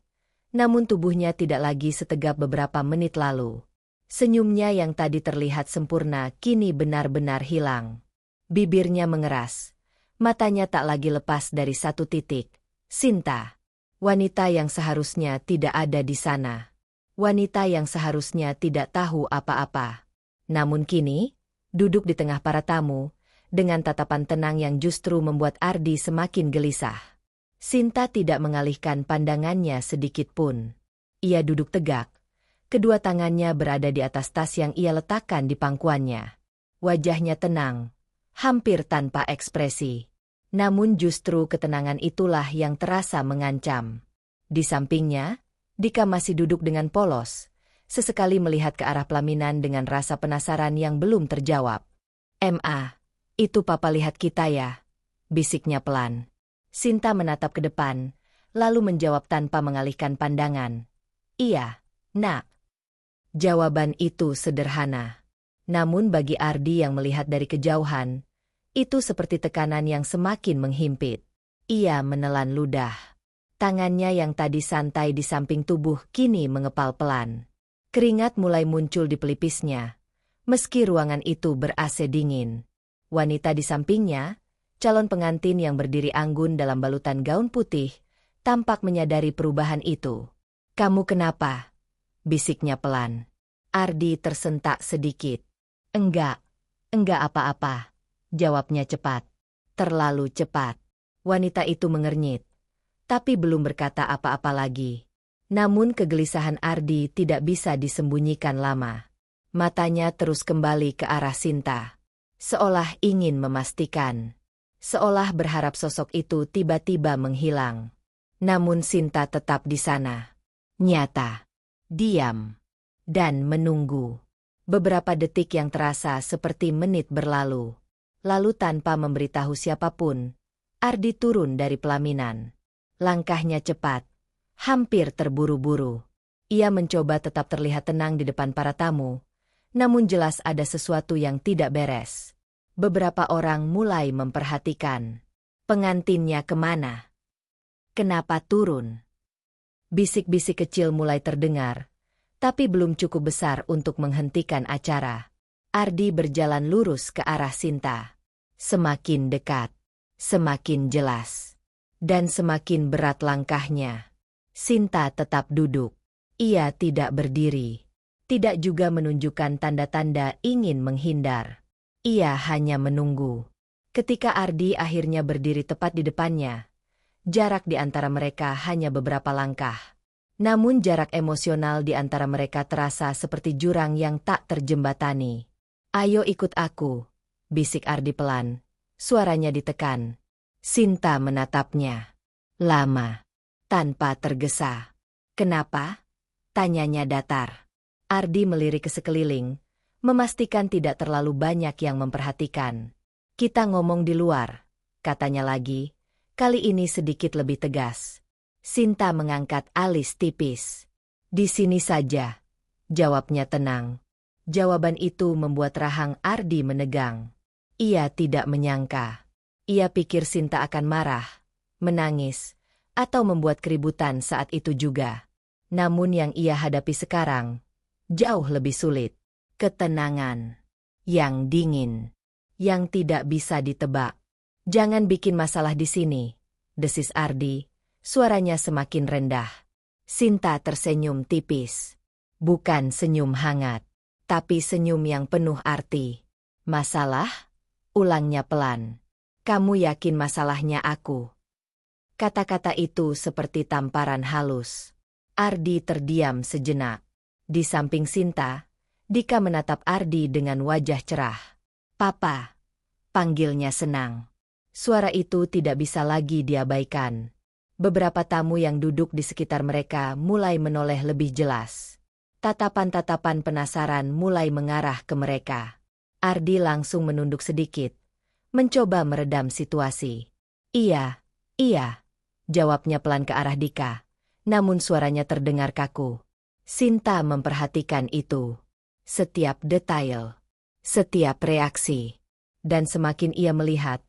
namun tubuhnya tidak lagi setegap beberapa menit lalu. Senyumnya yang tadi terlihat sempurna kini benar-benar hilang. Bibirnya mengeras, matanya tak lagi lepas dari satu titik. Sinta, wanita yang seharusnya tidak ada di sana. Wanita yang seharusnya tidak tahu apa-apa. Namun kini, duduk di tengah para tamu, dengan tatapan tenang yang justru membuat Ardi semakin gelisah. Sinta tidak mengalihkan pandangannya sedikit pun. Ia duduk tegak, kedua tangannya berada di atas tas yang ia letakkan di pangkuannya. Wajahnya tenang, hampir tanpa ekspresi. Namun justru ketenangan itulah yang terasa mengancam. Di sampingnya, Dika masih duduk dengan polos, sesekali melihat ke arah pelaminan dengan rasa penasaran yang belum terjawab. "Ma, itu papa lihat kita ya?" bisiknya pelan. Sinta menatap ke depan, lalu menjawab tanpa mengalihkan pandangan. "Iya, Nak." Jawaban itu sederhana. Namun bagi Ardi yang melihat dari kejauhan, itu seperti tekanan yang semakin menghimpit. Ia menelan ludah. Tangannya yang tadi santai di samping tubuh kini mengepal pelan. Keringat mulai muncul di pelipisnya, meski ruangan itu ber-AC dingin. Wanita di sampingnya, calon pengantin yang berdiri anggun dalam balutan gaun putih, tampak menyadari perubahan itu. "Kamu kenapa?" bisiknya pelan. Ardi tersentak sedikit. Enggak apa-apa," jawabnya cepat. Terlalu cepat. Wanita itu mengernyit, tapi belum berkata apa-apa lagi. Namun kegelisahan Ardi tidak bisa disembunyikan lama. Matanya terus kembali ke arah Sinta, seolah ingin memastikan. Seolah berharap sosok itu tiba-tiba menghilang. Namun Sinta tetap di sana. Nyata. Diam. Dan menunggu. Beberapa detik yang terasa seperti menit berlalu. Lalu tanpa memberitahu siapapun, Ardi turun dari pelaminan. Langkahnya cepat. Hampir terburu-buru. Ia mencoba tetap terlihat tenang di depan para tamu. Namun jelas ada sesuatu yang tidak beres. Beberapa orang mulai memperhatikan. Pengantinnya kemana? Kenapa turun? Bisik-bisik kecil mulai terdengar, tapi belum cukup besar untuk menghentikan acara. Ardi berjalan lurus ke arah Sinta. Semakin dekat, semakin jelas, dan semakin berat langkahnya. Sinta tetap duduk. Ia tidak berdiri, tidak juga menunjukkan tanda-tanda ingin menghindar. Ia hanya menunggu. Ketika Ardi akhirnya berdiri tepat di depannya, jarak di antara mereka hanya beberapa langkah. Namun jarak emosional di antara mereka terasa seperti jurang yang tak terjembatani. "Ayo ikut aku," bisik Ardi pelan. Suaranya ditekan. Sinta menatapnya. Lama. Tanpa tergesa. Kenapa? Tanyanya datar. Ardi melirik ke sekeliling, memastikan tidak terlalu banyak yang memperhatikan. Kita ngomong di luar, katanya lagi, kali ini sedikit lebih tegas. Sinta mengangkat alis tipis. Di sini saja, jawabnya tenang. Jawaban itu membuat rahang Ardi menegang. Ia tidak menyangka. Ia pikir Sinta akan marah, menangis, atau membuat keributan saat itu juga. Namun yang ia hadapi sekarang, jauh lebih sulit. Ketenangan. Yang dingin. Yang tidak bisa ditebak. Jangan bikin masalah di sini, desis Ardi, suaranya semakin rendah. Sinta tersenyum tipis. Bukan senyum hangat, tapi senyum yang penuh arti. Masalah? Ulangnya pelan. Kamu yakin masalahnya aku? Kata-kata itu seperti tamparan halus. Ardi terdiam sejenak. Di samping Sinta, Dika menatap Ardi dengan wajah cerah. Papa, panggilnya senang. Suara itu tidak bisa lagi diabaikan. Beberapa tamu yang duduk di sekitar mereka mulai menoleh lebih jelas. Tatapan-tatapan penasaran mulai mengarah ke mereka. Ardi langsung menunduk sedikit, mencoba meredam situasi. Iya, jawabnya pelan ke arah Dika, namun suaranya terdengar kaku. Sinta memperhatikan itu. Setiap detail. Setiap reaksi. Dan semakin ia melihat,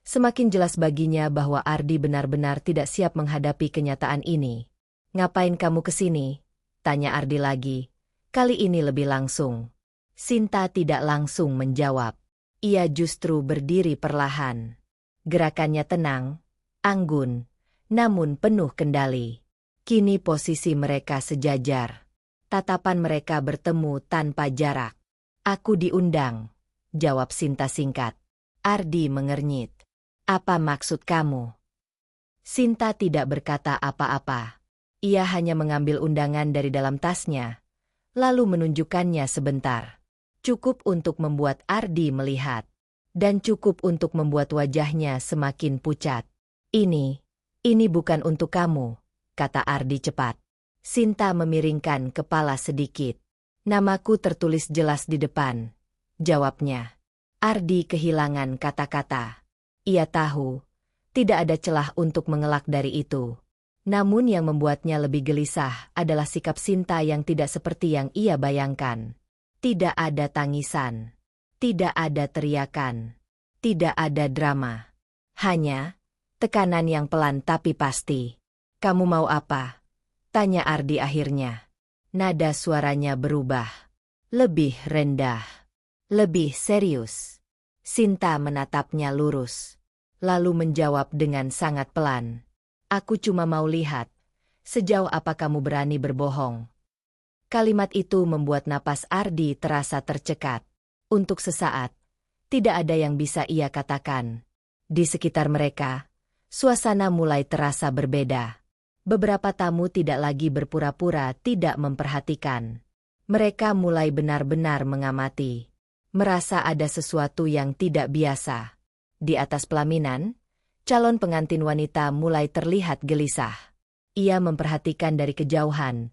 semakin jelas baginya bahwa Ardi benar-benar tidak siap menghadapi kenyataan ini. Ngapain kamu kesini? Tanya Ardi lagi. Kali ini lebih langsung. Sinta tidak langsung menjawab. Ia justru berdiri perlahan. Gerakannya tenang, anggun, namun penuh kendali. Kini posisi mereka sejajar. Tatapan mereka bertemu tanpa jarak. Aku diundang, jawab Sinta singkat. Ardi mengernyit. Apa maksud kamu? Sinta tidak berkata apa-apa. Ia hanya mengambil undangan dari dalam tasnya, lalu menunjukkannya sebentar. Cukup untuk membuat Ardi melihat, dan cukup untuk membuat wajahnya semakin pucat. Ini bukan untuk kamu, kata Ardi cepat. Sinta memiringkan kepala sedikit. Namaku tertulis jelas di depan, jawabnya. Ardi kehilangan kata-kata. Ia tahu, tidak ada celah untuk mengelak dari itu. Namun yang membuatnya lebih gelisah adalah sikap Sinta yang tidak seperti yang ia bayangkan. Tidak ada tangisan. Tidak ada teriakan. Tidak ada drama. Hanya tekanan yang pelan tapi pasti. Kamu mau apa? Tanya Ardi akhirnya. Nada suaranya berubah. Lebih rendah. Lebih serius. Sinta menatapnya lurus. Lalu menjawab dengan sangat pelan. Aku cuma mau lihat, sejauh apa kamu berani berbohong. Kalimat itu membuat napas Ardi terasa tercekat. Untuk sesaat, tidak ada yang bisa ia katakan. Di sekitar mereka, suasana mulai terasa berbeda. Beberapa tamu tidak lagi berpura-pura tidak memperhatikan. Mereka mulai benar-benar mengamati. Merasa ada sesuatu yang tidak biasa. Di atas pelaminan, calon pengantin wanita mulai terlihat gelisah. Ia memperhatikan dari kejauhan,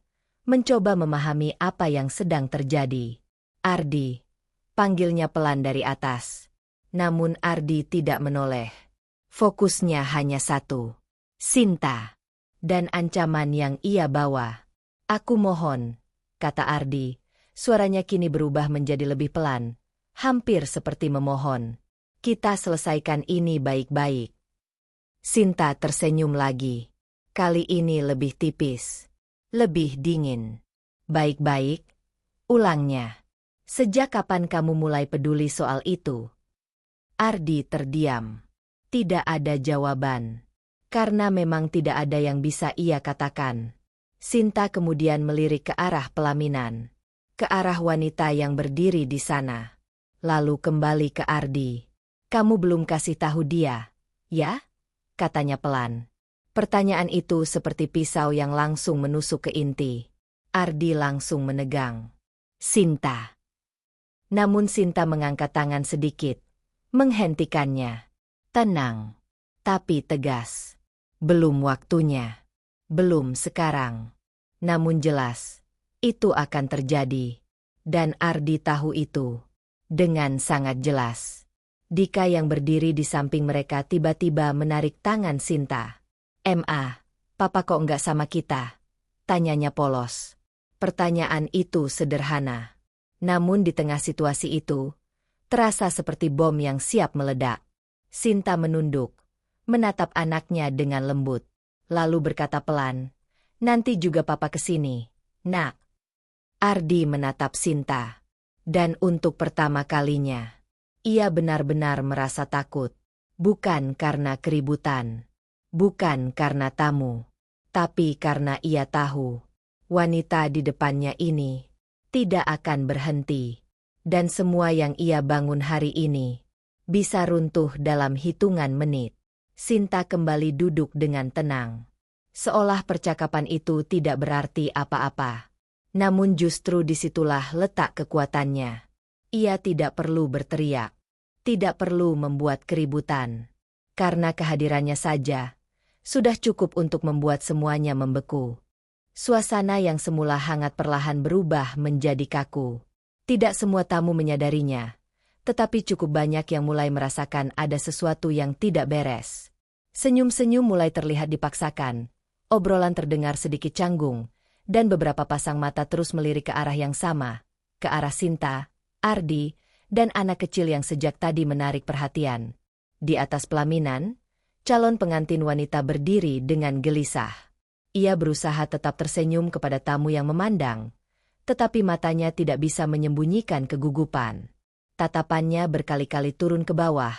mencoba memahami apa yang sedang terjadi. Ardi, panggilnya pelan dari atas. Namun Ardi tidak menoleh. Fokusnya hanya satu. Sinta. Dan ancaman yang ia bawa. Aku mohon, kata Ardi. Suaranya kini berubah menjadi lebih pelan. Hampir seperti memohon. Kita selesaikan ini baik-baik. Sinta tersenyum lagi. Kali ini lebih tipis. Lebih dingin. Baik-baik? Ulangnya. Sejak kapan kamu mulai peduli soal itu? Ardi terdiam. Tidak ada jawaban. Karena memang tidak ada yang bisa ia katakan. Sinta kemudian melirik ke arah pelaminan. Ke arah wanita yang berdiri di sana. Lalu kembali ke Ardi. Kamu belum kasih tahu dia, ya? Katanya pelan. Pertanyaan itu seperti pisau yang langsung menusuk ke inti. Ardi langsung menegang. Sinta. Namun Sinta mengangkat tangan sedikit. Menghentikannya. Tenang. Tapi tegas. Belum waktunya. Belum sekarang. Namun jelas, itu akan terjadi. Dan Ardi tahu itu. Dengan sangat jelas. Dika yang berdiri di samping mereka tiba-tiba menarik tangan Sinta. Papa kok nggak sama kita? Tanyanya polos. Pertanyaan itu sederhana. Namun di tengah situasi itu, terasa seperti bom yang siap meledak. Sinta menunduk, menatap anaknya dengan lembut. Lalu berkata pelan, "Nanti juga papa kesini, nak." Ardi menatap Sinta. Dan untuk pertama kalinya, ia benar-benar merasa takut. Bukan karena keributan. Bukan karena tamu. Tapi karena ia tahu, wanita di depannya ini tidak akan berhenti. Dan semua yang ia bangun hari ini bisa runtuh dalam hitungan menit. Sinta kembali duduk dengan tenang. Seolah percakapan itu tidak berarti apa-apa. Namun justru disitulah letak kekuatannya. Ia tidak perlu berteriak. Tidak perlu membuat keributan. Karena kehadirannya saja sudah cukup untuk membuat semuanya membeku. Suasana yang semula hangat perlahan berubah menjadi kaku. Tidak semua tamu menyadarinya. Tetapi cukup banyak yang mulai merasakan ada sesuatu yang tidak beres. Senyum-senyum mulai terlihat dipaksakan. Obrolan terdengar sedikit canggung. Dan beberapa pasang mata terus melirik ke arah yang sama. Ke arah Sinta, Ardi, dan anak kecil yang sejak tadi menarik perhatian. Di atas pelaminan, calon pengantin wanita berdiri dengan gelisah. Ia berusaha tetap tersenyum kepada tamu yang memandang. Tetapi matanya tidak bisa menyembunyikan kegugupan. Tatapannya berkali-kali turun ke bawah,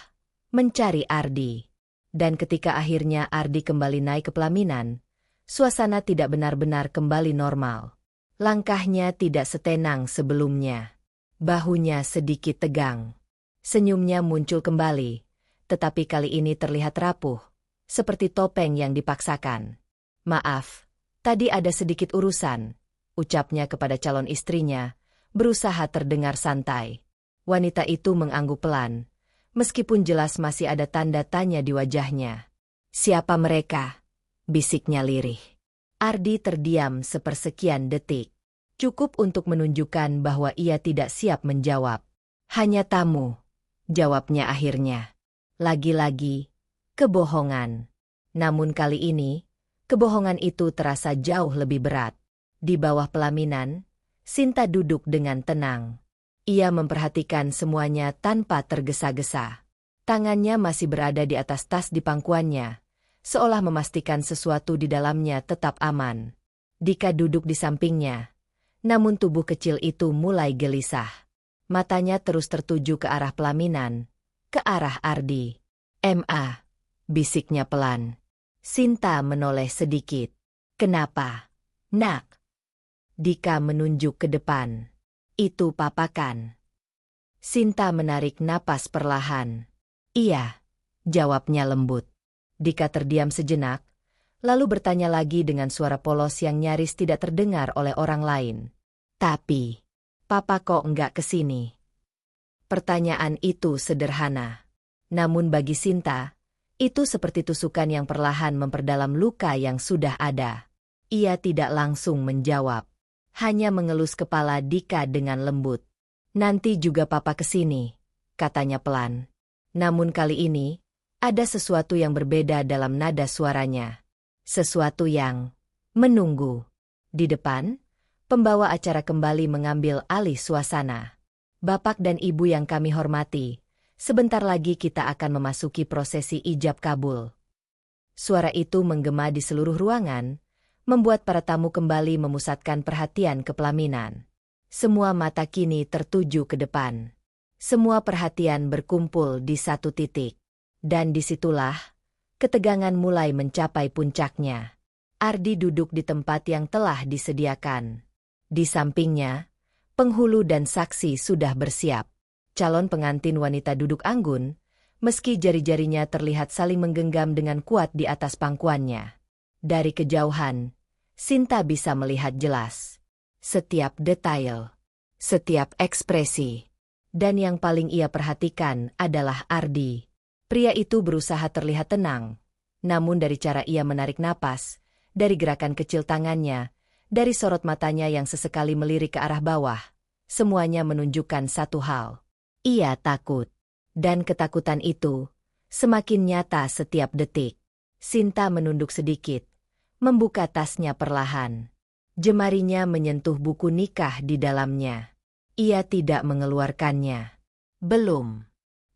mencari Ardi. Dan ketika akhirnya Ardi kembali naik ke pelaminan, suasana tidak benar-benar kembali normal. Langkahnya tidak setenang sebelumnya. Bahunya sedikit tegang. Senyumnya muncul kembali, tetapi kali ini terlihat rapuh, seperti topeng yang dipaksakan. "Maaf, tadi ada sedikit urusan," ucapnya kepada calon istrinya, berusaha terdengar santai. Wanita itu mengangguk pelan, meskipun jelas masih ada tanda tanya di wajahnya. "Siapa mereka?" bisiknya lirih. Ardi terdiam sepersekian detik. Cukup untuk menunjukkan bahwa ia tidak siap menjawab. "Hanya tamu," jawabnya akhirnya. Lagi-lagi, kebohongan. Namun kali ini, kebohongan itu terasa jauh lebih berat. Di bawah pelaminan, Sinta duduk dengan tenang. Ia memperhatikan semuanya tanpa tergesa-gesa. Tangannya masih berada di atas tas di pangkuannya, seolah memastikan sesuatu di dalamnya tetap aman. Dika duduk di sampingnya, namun tubuh kecil itu mulai gelisah. Matanya terus tertuju ke arah pelaminan, ke arah Ardi. Bisiknya pelan. Sinta menoleh sedikit. "Kenapa, nak?" Dika menunjuk ke depan. "Itu papa kan?" Sinta menarik napas perlahan. "Iya," jawabnya lembut. Dika terdiam sejenak, lalu bertanya lagi dengan suara polos yang nyaris tidak terdengar oleh orang lain. "Tapi, papa kok nggak kesini?" Pertanyaan itu sederhana. Namun bagi Sinta, itu seperti tusukan yang perlahan memperdalam luka yang sudah ada. Ia tidak langsung menjawab. Hanya mengelus kepala Dika dengan lembut. "Nanti juga papa kesini," katanya pelan. Namun kali ini, ada sesuatu yang berbeda dalam nada suaranya. Sesuatu yang menunggu. Di depan, pembawa acara kembali mengambil alih suasana. "Bapak dan Ibu yang kami hormati, sebentar lagi kita akan memasuki prosesi ijab kabul." Suara itu menggema di seluruh ruangan, membuat para tamu kembali memusatkan perhatian ke pelaminan. Semua mata kini tertuju ke depan. Semua perhatian berkumpul di satu titik. Dan disitulah, ketegangan mulai mencapai puncaknya. Ardi duduk di tempat yang telah disediakan. Di sampingnya, penghulu dan saksi sudah bersiap. Calon pengantin wanita duduk anggun, meski jari-jarinya terlihat saling menggenggam dengan kuat di atas pangkuannya. Dari kejauhan, Sinta bisa melihat jelas setiap detail, setiap ekspresi. Dan yang paling ia perhatikan adalah Ardi. Pria itu berusaha terlihat tenang, Namun dari cara ia menarik napas, dari gerakan kecil tangannya, dari sorot matanya yang sesekali melirik ke arah bawah, semuanya menunjukkan satu hal. Ia takut. Dan ketakutan itu semakin nyata setiap detik. Sinta menunduk sedikit, membuka tasnya perlahan. Jemarinya menyentuh buku nikah di dalamnya. Ia tidak mengeluarkannya. Belum.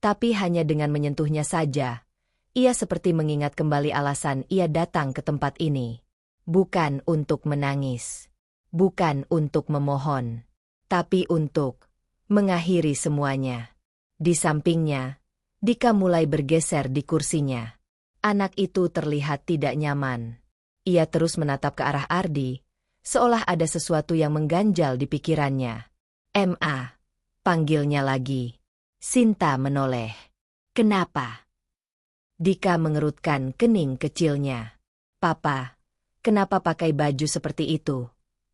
Tapi hanya dengan menyentuhnya saja, ia seperti mengingat kembali alasan ia datang ke tempat ini. Bukan untuk menangis. Bukan untuk memohon. Tapi untuk mengakhiri semuanya. Di sampingnya, Dika mulai bergeser di kursinya. Anak itu terlihat tidak nyaman. Ia terus menatap ke arah Ardi, seolah ada sesuatu yang mengganjal di pikirannya. "Ma," panggilnya lagi. Sinta menoleh. "Kenapa?" Dika mengerutkan kening kecilnya. "Papa, kenapa pakai baju seperti itu?"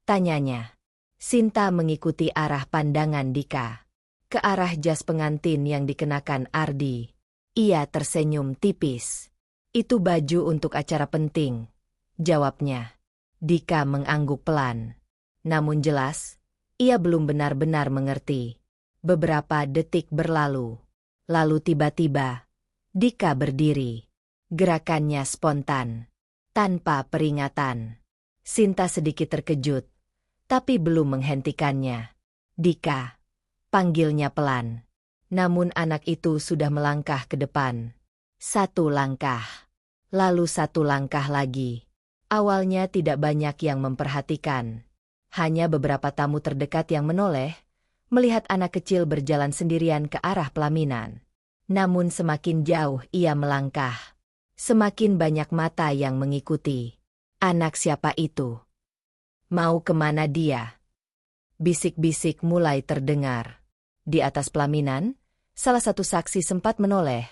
tanyanya. Sinta mengikuti arah pandangan Dika. Ke arah jas pengantin yang dikenakan Ardi. Ia tersenyum tipis. "Itu baju untuk acara penting," jawabnya. Dika mengangguk pelan. Namun jelas, ia belum benar-benar mengerti. Beberapa detik berlalu. Lalu tiba-tiba, Dika berdiri. Gerakannya spontan. Tanpa peringatan. Sinta sedikit terkejut, tapi belum menghentikannya. "Dika," panggilnya pelan. Namun anak itu sudah melangkah ke depan. Satu langkah. Lalu satu langkah lagi. Awalnya tidak banyak yang memperhatikan. Hanya beberapa tamu terdekat yang menoleh, melihat anak kecil berjalan sendirian ke arah pelaminan. Namun semakin jauh ia melangkah, semakin banyak mata yang mengikuti. Anak siapa itu? Mau kemana dia? Bisik-bisik mulai terdengar. Di atas pelaminan, salah satu saksi sempat menoleh,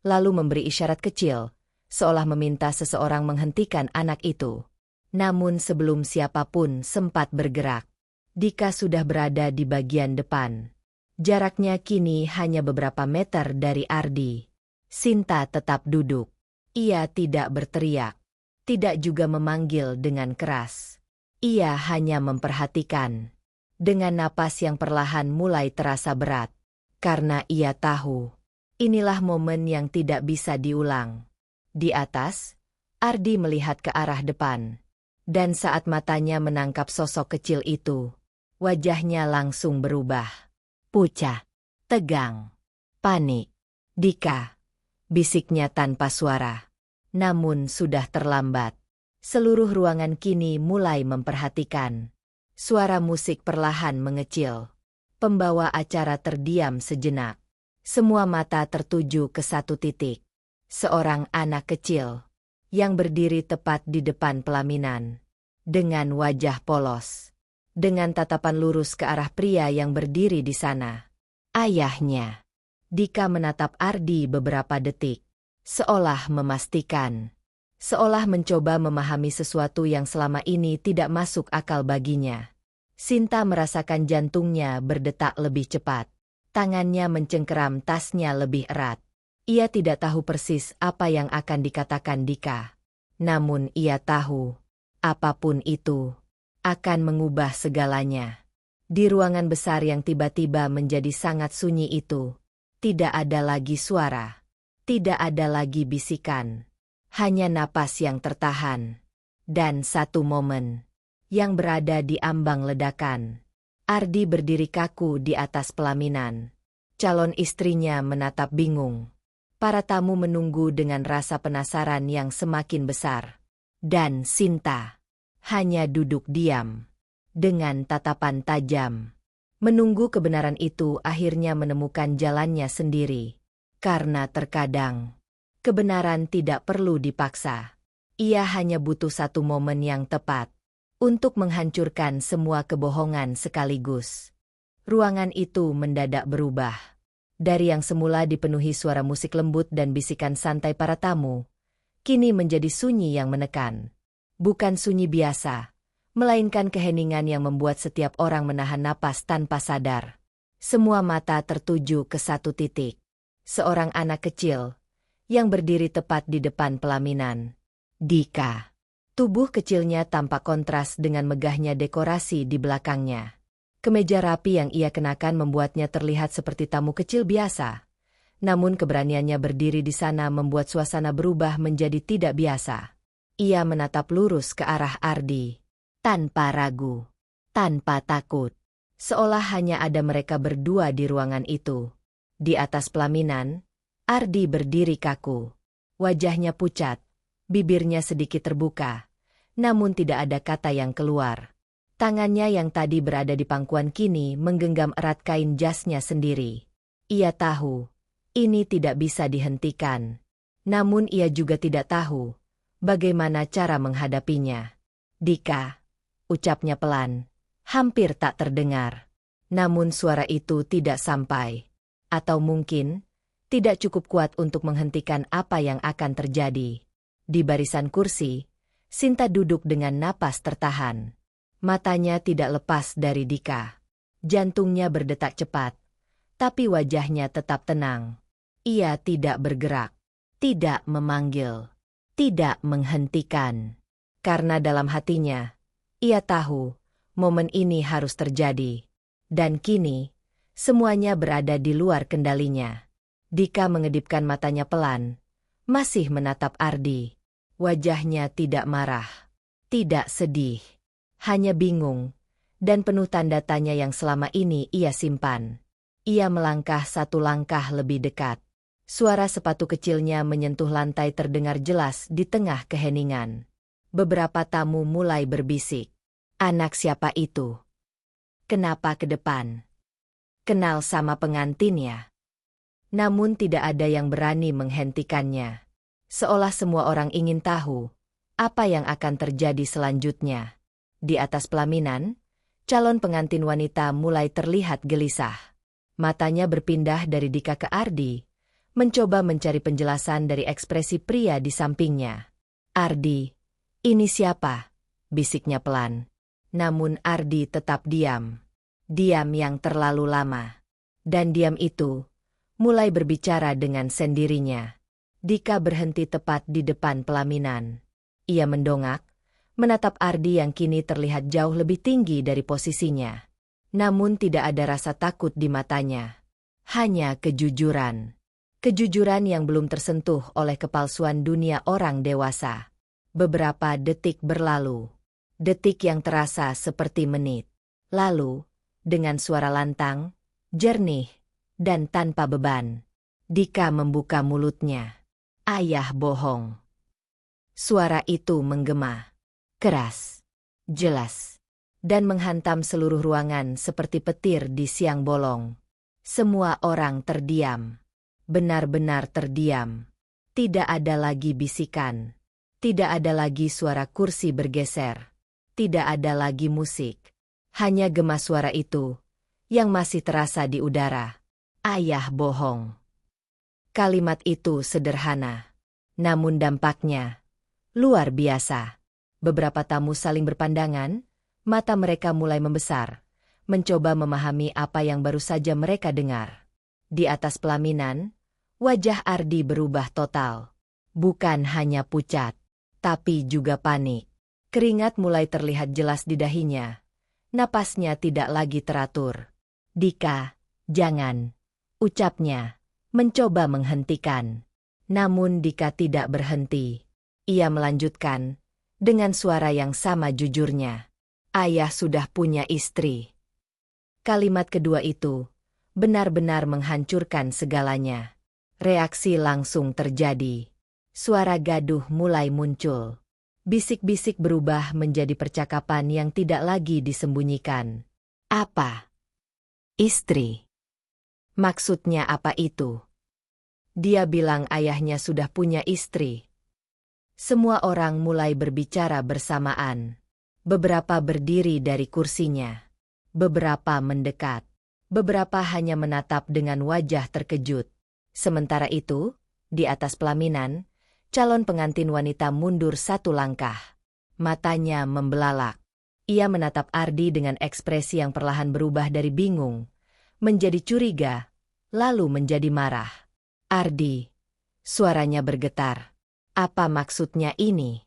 lalu memberi isyarat kecil, seolah meminta seseorang menghentikan anak itu. Namun sebelum siapapun sempat bergerak, Dika sudah berada di bagian depan. Jaraknya kini hanya beberapa meter dari Ardi. Sinta tetap duduk. Ia tidak berteriak, tidak juga memanggil dengan keras. Ia hanya memperhatikan. Dengan napas yang perlahan mulai terasa berat. Karena ia tahu, inilah momen yang tidak bisa diulang. Di atas, Ardi melihat ke arah depan. Dan saat matanya menangkap sosok kecil itu, wajahnya langsung berubah. Pucat, tegang, panik. "Dika," bisiknya tanpa suara. Namun sudah terlambat. Seluruh ruangan kini mulai memperhatikan. Suara musik perlahan mengecil. Pembawa acara terdiam sejenak. Semua mata tertuju ke satu titik. Seorang anak kecil yang berdiri tepat di depan pelaminan. Dengan wajah polos. Dengan tatapan lurus ke arah pria yang berdiri di sana. Ayahnya. Dika menatap Ardi beberapa detik. Seolah memastikan. Seolah mencoba memahami sesuatu yang selama ini tidak masuk akal baginya. Sinta merasakan jantungnya berdetak lebih cepat. Tangannya mencengkeram tasnya lebih erat. Ia tidak tahu persis apa yang akan dikatakan Dika. Namun ia tahu, apapun itu, akan mengubah segalanya. Di ruangan besar yang tiba-tiba menjadi sangat sunyi itu, tidak ada lagi suara. Tidak ada lagi bisikan. Hanya napas yang tertahan. Dan satu momen yang berada di ambang ledakan. Ardi berdiri kaku di atas pelaminan. Calon istrinya menatap bingung. Para tamu menunggu dengan rasa penasaran yang semakin besar. Dan Sinta hanya duduk diam, dengan tatapan tajam. Menunggu kebenaran itu akhirnya menemukan jalannya sendiri. Karena terkadang, kebenaran tidak perlu dipaksa. Ia hanya butuh satu momen yang tepat untuk menghancurkan semua kebohongan sekaligus. Ruangan itu mendadak berubah. Dari yang semula dipenuhi suara musik lembut dan bisikan santai para tamu, kini menjadi sunyi yang menekan. Bukan sunyi biasa, melainkan keheningan yang membuat setiap orang menahan napas tanpa sadar. Semua mata tertuju ke satu titik. Seorang anak kecil yang berdiri tepat di depan pelaminan. Dika. Tubuh kecilnya tampak kontras dengan megahnya dekorasi di belakangnya. Kemeja rapi yang ia kenakan membuatnya terlihat seperti tamu kecil biasa. Namun keberaniannya berdiri di sana membuat suasana berubah menjadi tidak biasa. Ia menatap lurus ke arah Ardi. Tanpa ragu. Tanpa takut. Seolah hanya ada mereka berdua di ruangan itu. Di atas pelaminan, Ardi berdiri kaku. Wajahnya pucat, bibirnya sedikit terbuka. Namun tidak ada kata yang keluar. Tangannya yang tadi berada di pangkuan kini menggenggam erat kain jasnya sendiri. Ia tahu, ini tidak bisa dihentikan. Namun ia juga tidak tahu bagaimana cara menghadapinya. Dika, ucapnya pelan, hampir tak terdengar. Namun suara itu tidak sampai. Atau mungkin, tidak cukup kuat untuk menghentikan apa yang akan terjadi. Di barisan kursi, Sinta duduk dengan napas tertahan. Matanya tidak lepas dari Dika. Jantungnya berdetak cepat, tapi wajahnya tetap tenang. Ia tidak bergerak, tidak memanggil, tidak menghentikan. Karena dalam hatinya, ia tahu momen ini harus terjadi. Dan kini, semuanya berada di luar kendalinya. Dika mengedipkan matanya pelan, masih menatap Ardi. Wajahnya tidak marah, tidak sedih, hanya bingung, dan penuh tanda tanya yang selama ini ia simpan. Ia melangkah satu langkah lebih dekat. Suara sepatu kecilnya menyentuh lantai terdengar jelas di tengah keheningan. Beberapa tamu mulai berbisik. Anak siapa itu? Kenapa ke depan? Kenal sama pengantinnya? Namun tidak ada yang berani menghentikannya. Seolah semua orang ingin tahu apa yang akan terjadi selanjutnya. Di atas pelaminan, calon pengantin wanita mulai terlihat gelisah. Matanya berpindah dari Dika ke Ardi, mencoba mencari penjelasan dari ekspresi pria di sampingnya. Ardi, ini siapa? Bisiknya pelan. Namun Ardi tetap diam. Diam yang terlalu lama. Dan diam itu mulai berbicara dengan sendirinya. Dika berhenti tepat di depan pelaminan. Ia mendongak, menatap Ardi yang kini terlihat jauh lebih tinggi dari posisinya. Namun tidak ada rasa takut di matanya. Hanya kejujuran. Kejujuran yang belum tersentuh oleh kepalsuan dunia orang dewasa. Beberapa detik berlalu. Detik yang terasa seperti menit. Lalu, dengan suara lantang, jernih, dan tanpa beban, Dika membuka mulutnya. Ayah bohong. Suara itu menggema, keras, jelas, dan menghantam seluruh ruangan seperti petir di siang bolong. Semua orang terdiam. Benar-benar terdiam. Tidak ada lagi bisikan. Tidak ada lagi suara kursi bergeser. Tidak ada lagi musik. Hanya gema suara itu yang masih terasa di udara. Ayah bohong. Kalimat itu sederhana, namun dampaknya luar biasa. Beberapa tamu saling berpandangan, mata mereka mulai membesar, mencoba memahami apa yang baru saja mereka dengar. Di atas pelaminan, wajah Ardi berubah total. Bukan hanya pucat, tapi juga panik. Keringat mulai terlihat jelas di dahinya. Napasnya tidak lagi teratur. Dika, jangan, ucapnya, mencoba menghentikan. Namun Dika tidak berhenti. Ia melanjutkan, dengan suara yang sama jujurnya. Ayah sudah punya istri. Kalimat kedua itu benar-benar menghancurkan segalanya. Reaksi langsung terjadi. Suara gaduh mulai muncul. Bisik-bisik berubah menjadi percakapan yang tidak lagi disembunyikan. Apa? Istri. Maksudnya apa itu? Dia bilang ayahnya sudah punya istri. Semua orang mulai berbicara bersamaan. Beberapa berdiri dari kursinya. Beberapa mendekat. Beberapa hanya menatap dengan wajah terkejut. Sementara itu, di atas pelaminan, calon pengantin wanita mundur satu langkah. Matanya membelalak. Ia menatap Ardi dengan ekspresi yang perlahan berubah dari bingung, menjadi curiga, lalu menjadi marah. Ardi, Suaranya bergetar. Apa maksudnya ini?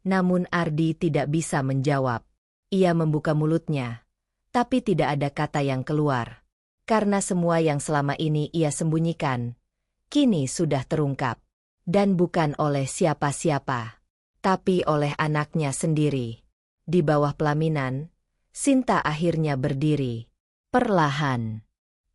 Namun Ardi tidak bisa menjawab. Ia membuka mulutnya, tapi tidak ada kata yang keluar. Karena semua yang selama ini ia sembunyikan, kini sudah terungkap. Dan bukan oleh siapa-siapa, tapi oleh anaknya sendiri. Di bawah pelaminan, Sinta akhirnya berdiri. Perlahan,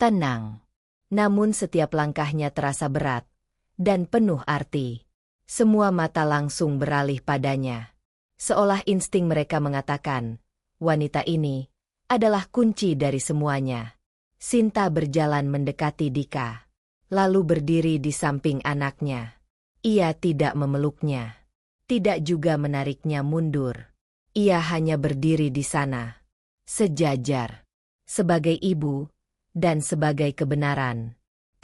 tenang. Namun setiap langkahnya terasa berat dan penuh arti. Semua mata langsung beralih padanya. Seolah insting mereka mengatakan, wanita ini adalah kunci dari semuanya. Sinta berjalan mendekati Dika, lalu berdiri di samping anaknya. Ia tidak memeluknya, tidak juga menariknya mundur. Ia hanya berdiri di sana, sejajar, sebagai ibu, dan sebagai kebenaran.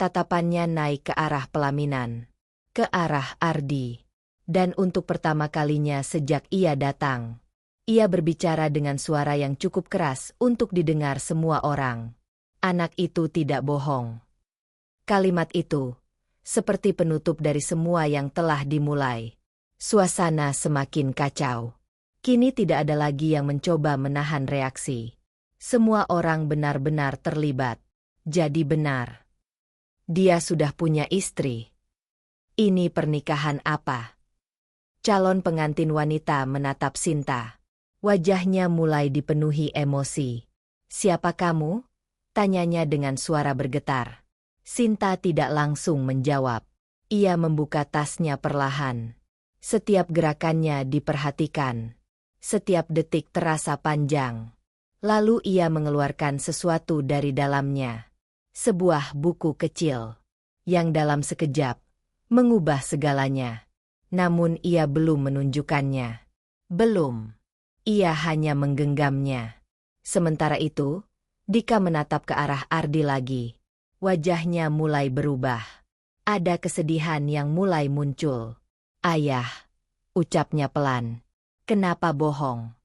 Tatapannya naik ke arah pelaminan, ke arah Ardi. Dan untuk pertama kalinya sejak ia datang, ia berbicara dengan suara yang cukup keras untuk didengar semua orang. Anak itu tidak bohong. Kalimat itu seperti penutup dari semua yang telah dimulai. Suasana semakin kacau. Kini tidak ada lagi yang mencoba menahan reaksi. Semua orang benar-benar terlibat. Jadi benar, dia sudah punya istri. Ini pernikahan apa? Calon pengantin wanita menatap Sinta. Wajahnya mulai dipenuhi emosi. Siapa kamu? Tanyanya dengan suara bergetar. Sinta tidak langsung menjawab. Ia membuka tasnya perlahan. Setiap gerakannya diperhatikan. Setiap detik terasa panjang. Lalu ia mengeluarkan sesuatu dari dalamnya. Sebuah buku kecil, yang dalam sekejap mengubah segalanya. Namun ia belum menunjukkannya. Belum. Ia hanya menggenggamnya. Sementara itu, Dika menatap ke arah Ardi lagi. Wajahnya mulai berubah. Ada kesedihan yang mulai muncul. Ayah, ucapnya pelan. Kenapa bohong?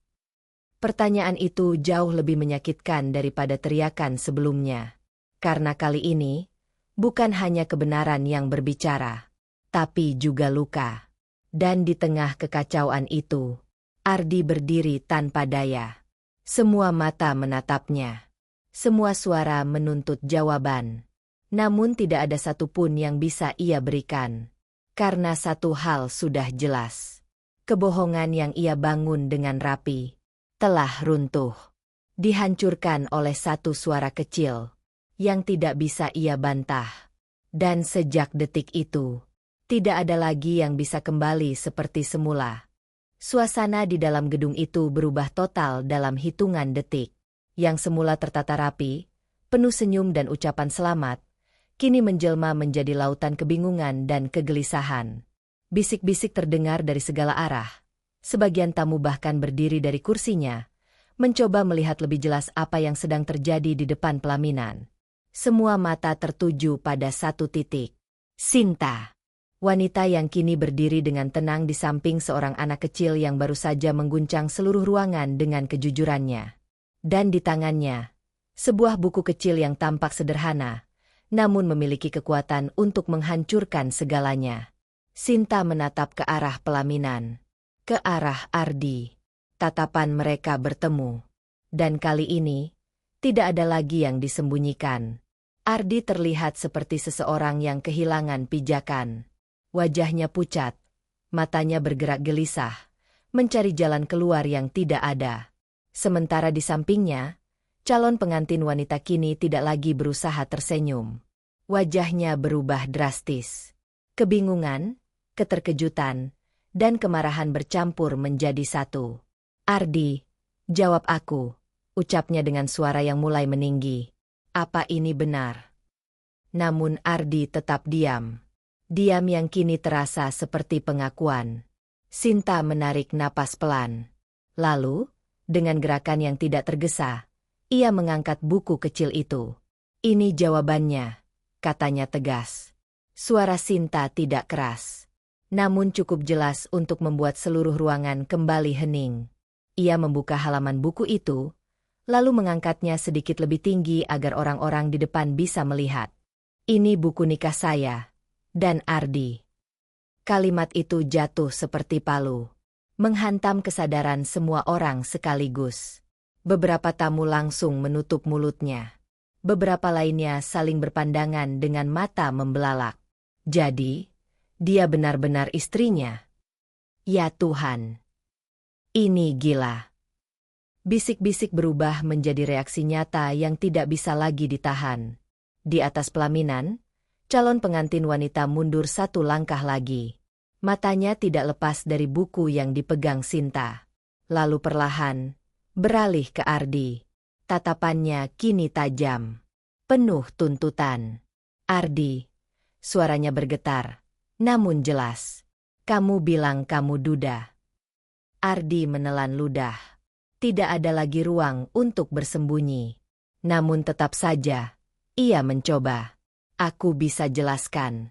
Pertanyaan itu jauh lebih menyakitkan daripada teriakan sebelumnya. Karena kali ini, bukan hanya kebenaran yang berbicara, tapi juga luka. Dan di tengah kekacauan itu, Ardi berdiri tanpa daya. Semua mata menatapnya. Semua suara menuntut jawaban. Namun tidak ada satupun yang bisa ia berikan. Karena satu hal sudah jelas. Kebohongan yang ia bangun dengan rapi telah runtuh. Dihancurkan oleh satu suara kecil yang tidak bisa ia bantah. Dan sejak detik itu, tidak ada lagi yang bisa kembali seperti semula. Suasana di dalam gedung itu berubah total dalam hitungan detik. Yang semula tertata rapi, penuh senyum dan ucapan selamat, kini menjelma menjadi lautan kebingungan dan kegelisahan. Bisik-bisik terdengar dari segala arah. Sebagian tamu bahkan berdiri dari kursinya, mencoba melihat lebih jelas apa yang sedang terjadi di depan pelaminan. Semua mata tertuju pada satu titik. Sinta. Wanita yang kini berdiri dengan tenang di samping seorang anak kecil yang baru saja mengguncang seluruh ruangan dengan kejujurannya. Dan di tangannya, sebuah buku kecil yang tampak sederhana, namun memiliki kekuatan untuk menghancurkan segalanya. Sinta menatap ke arah pelaminan, ke arah Ardi. Tatapan mereka bertemu. Dan kali ini, tidak ada lagi yang disembunyikan. Ardi terlihat seperti seseorang yang kehilangan pijakan. Wajahnya pucat, matanya bergerak gelisah, mencari jalan keluar yang tidak ada. Sementara di sampingnya, calon pengantin wanita kini tidak lagi berusaha tersenyum. Wajahnya berubah drastis. Kebingungan, keterkejutan, dan kemarahan bercampur menjadi satu. Ardi, jawab aku, ucapnya dengan suara yang mulai meninggi. Apa ini benar? Namun Ardi tetap diam. Diam yang kini terasa seperti pengakuan. Sinta menarik napas pelan. Lalu, dengan gerakan yang tidak tergesa, ia mengangkat buku kecil itu. Ini jawabannya, katanya tegas. Suara Sinta tidak keras, namun cukup jelas untuk membuat seluruh ruangan kembali hening. Ia membuka halaman buku itu, lalu mengangkatnya sedikit lebih tinggi agar orang-orang di depan bisa melihat. Ini buku nikah saya, Dan Ardi. Kalimat itu jatuh seperti palu, menghantam kesadaran semua orang sekaligus. Beberapa tamu langsung menutup mulutnya. Beberapa lainnya saling berpandangan dengan mata membelalak. Jadi, dia benar-benar istrinya. Ya Tuhan. Ini gila. Bisik-bisik berubah menjadi reaksi nyata yang tidak bisa lagi ditahan. Di atas pelaminan, calon pengantin wanita mundur satu langkah lagi. Matanya tidak lepas dari buku yang dipegang Sinta. Lalu perlahan, beralih ke Ardi. Tatapannya kini tajam. Penuh tuntutan. Ardi. Suaranya bergetar. Namun jelas. Kamu bilang kamu duda. Ardi menelan ludah. Tidak ada lagi ruang untuk bersembunyi. Namun tetap saja, ia mencoba. Aku bisa jelaskan.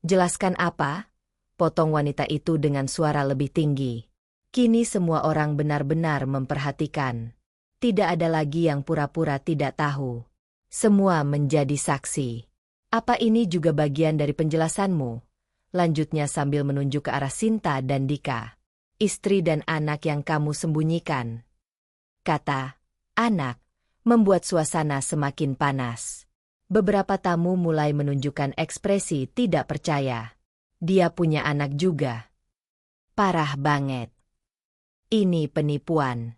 Jelaskan apa? Potong wanita itu dengan suara lebih tinggi. Kini semua orang benar-benar memperhatikan. Tidak ada lagi yang pura-pura tidak tahu. Semua menjadi saksi. Apa ini juga bagian dari penjelasanmu? Lanjutnya sambil menunjuk ke arah Sinta dan Dika. Istri dan anak yang kamu sembunyikan. Kata, anak, membuat suasana semakin panas. Beberapa tamu mulai menunjukkan ekspresi tidak percaya. Dia punya anak juga. Parah banget. Ini penipuan.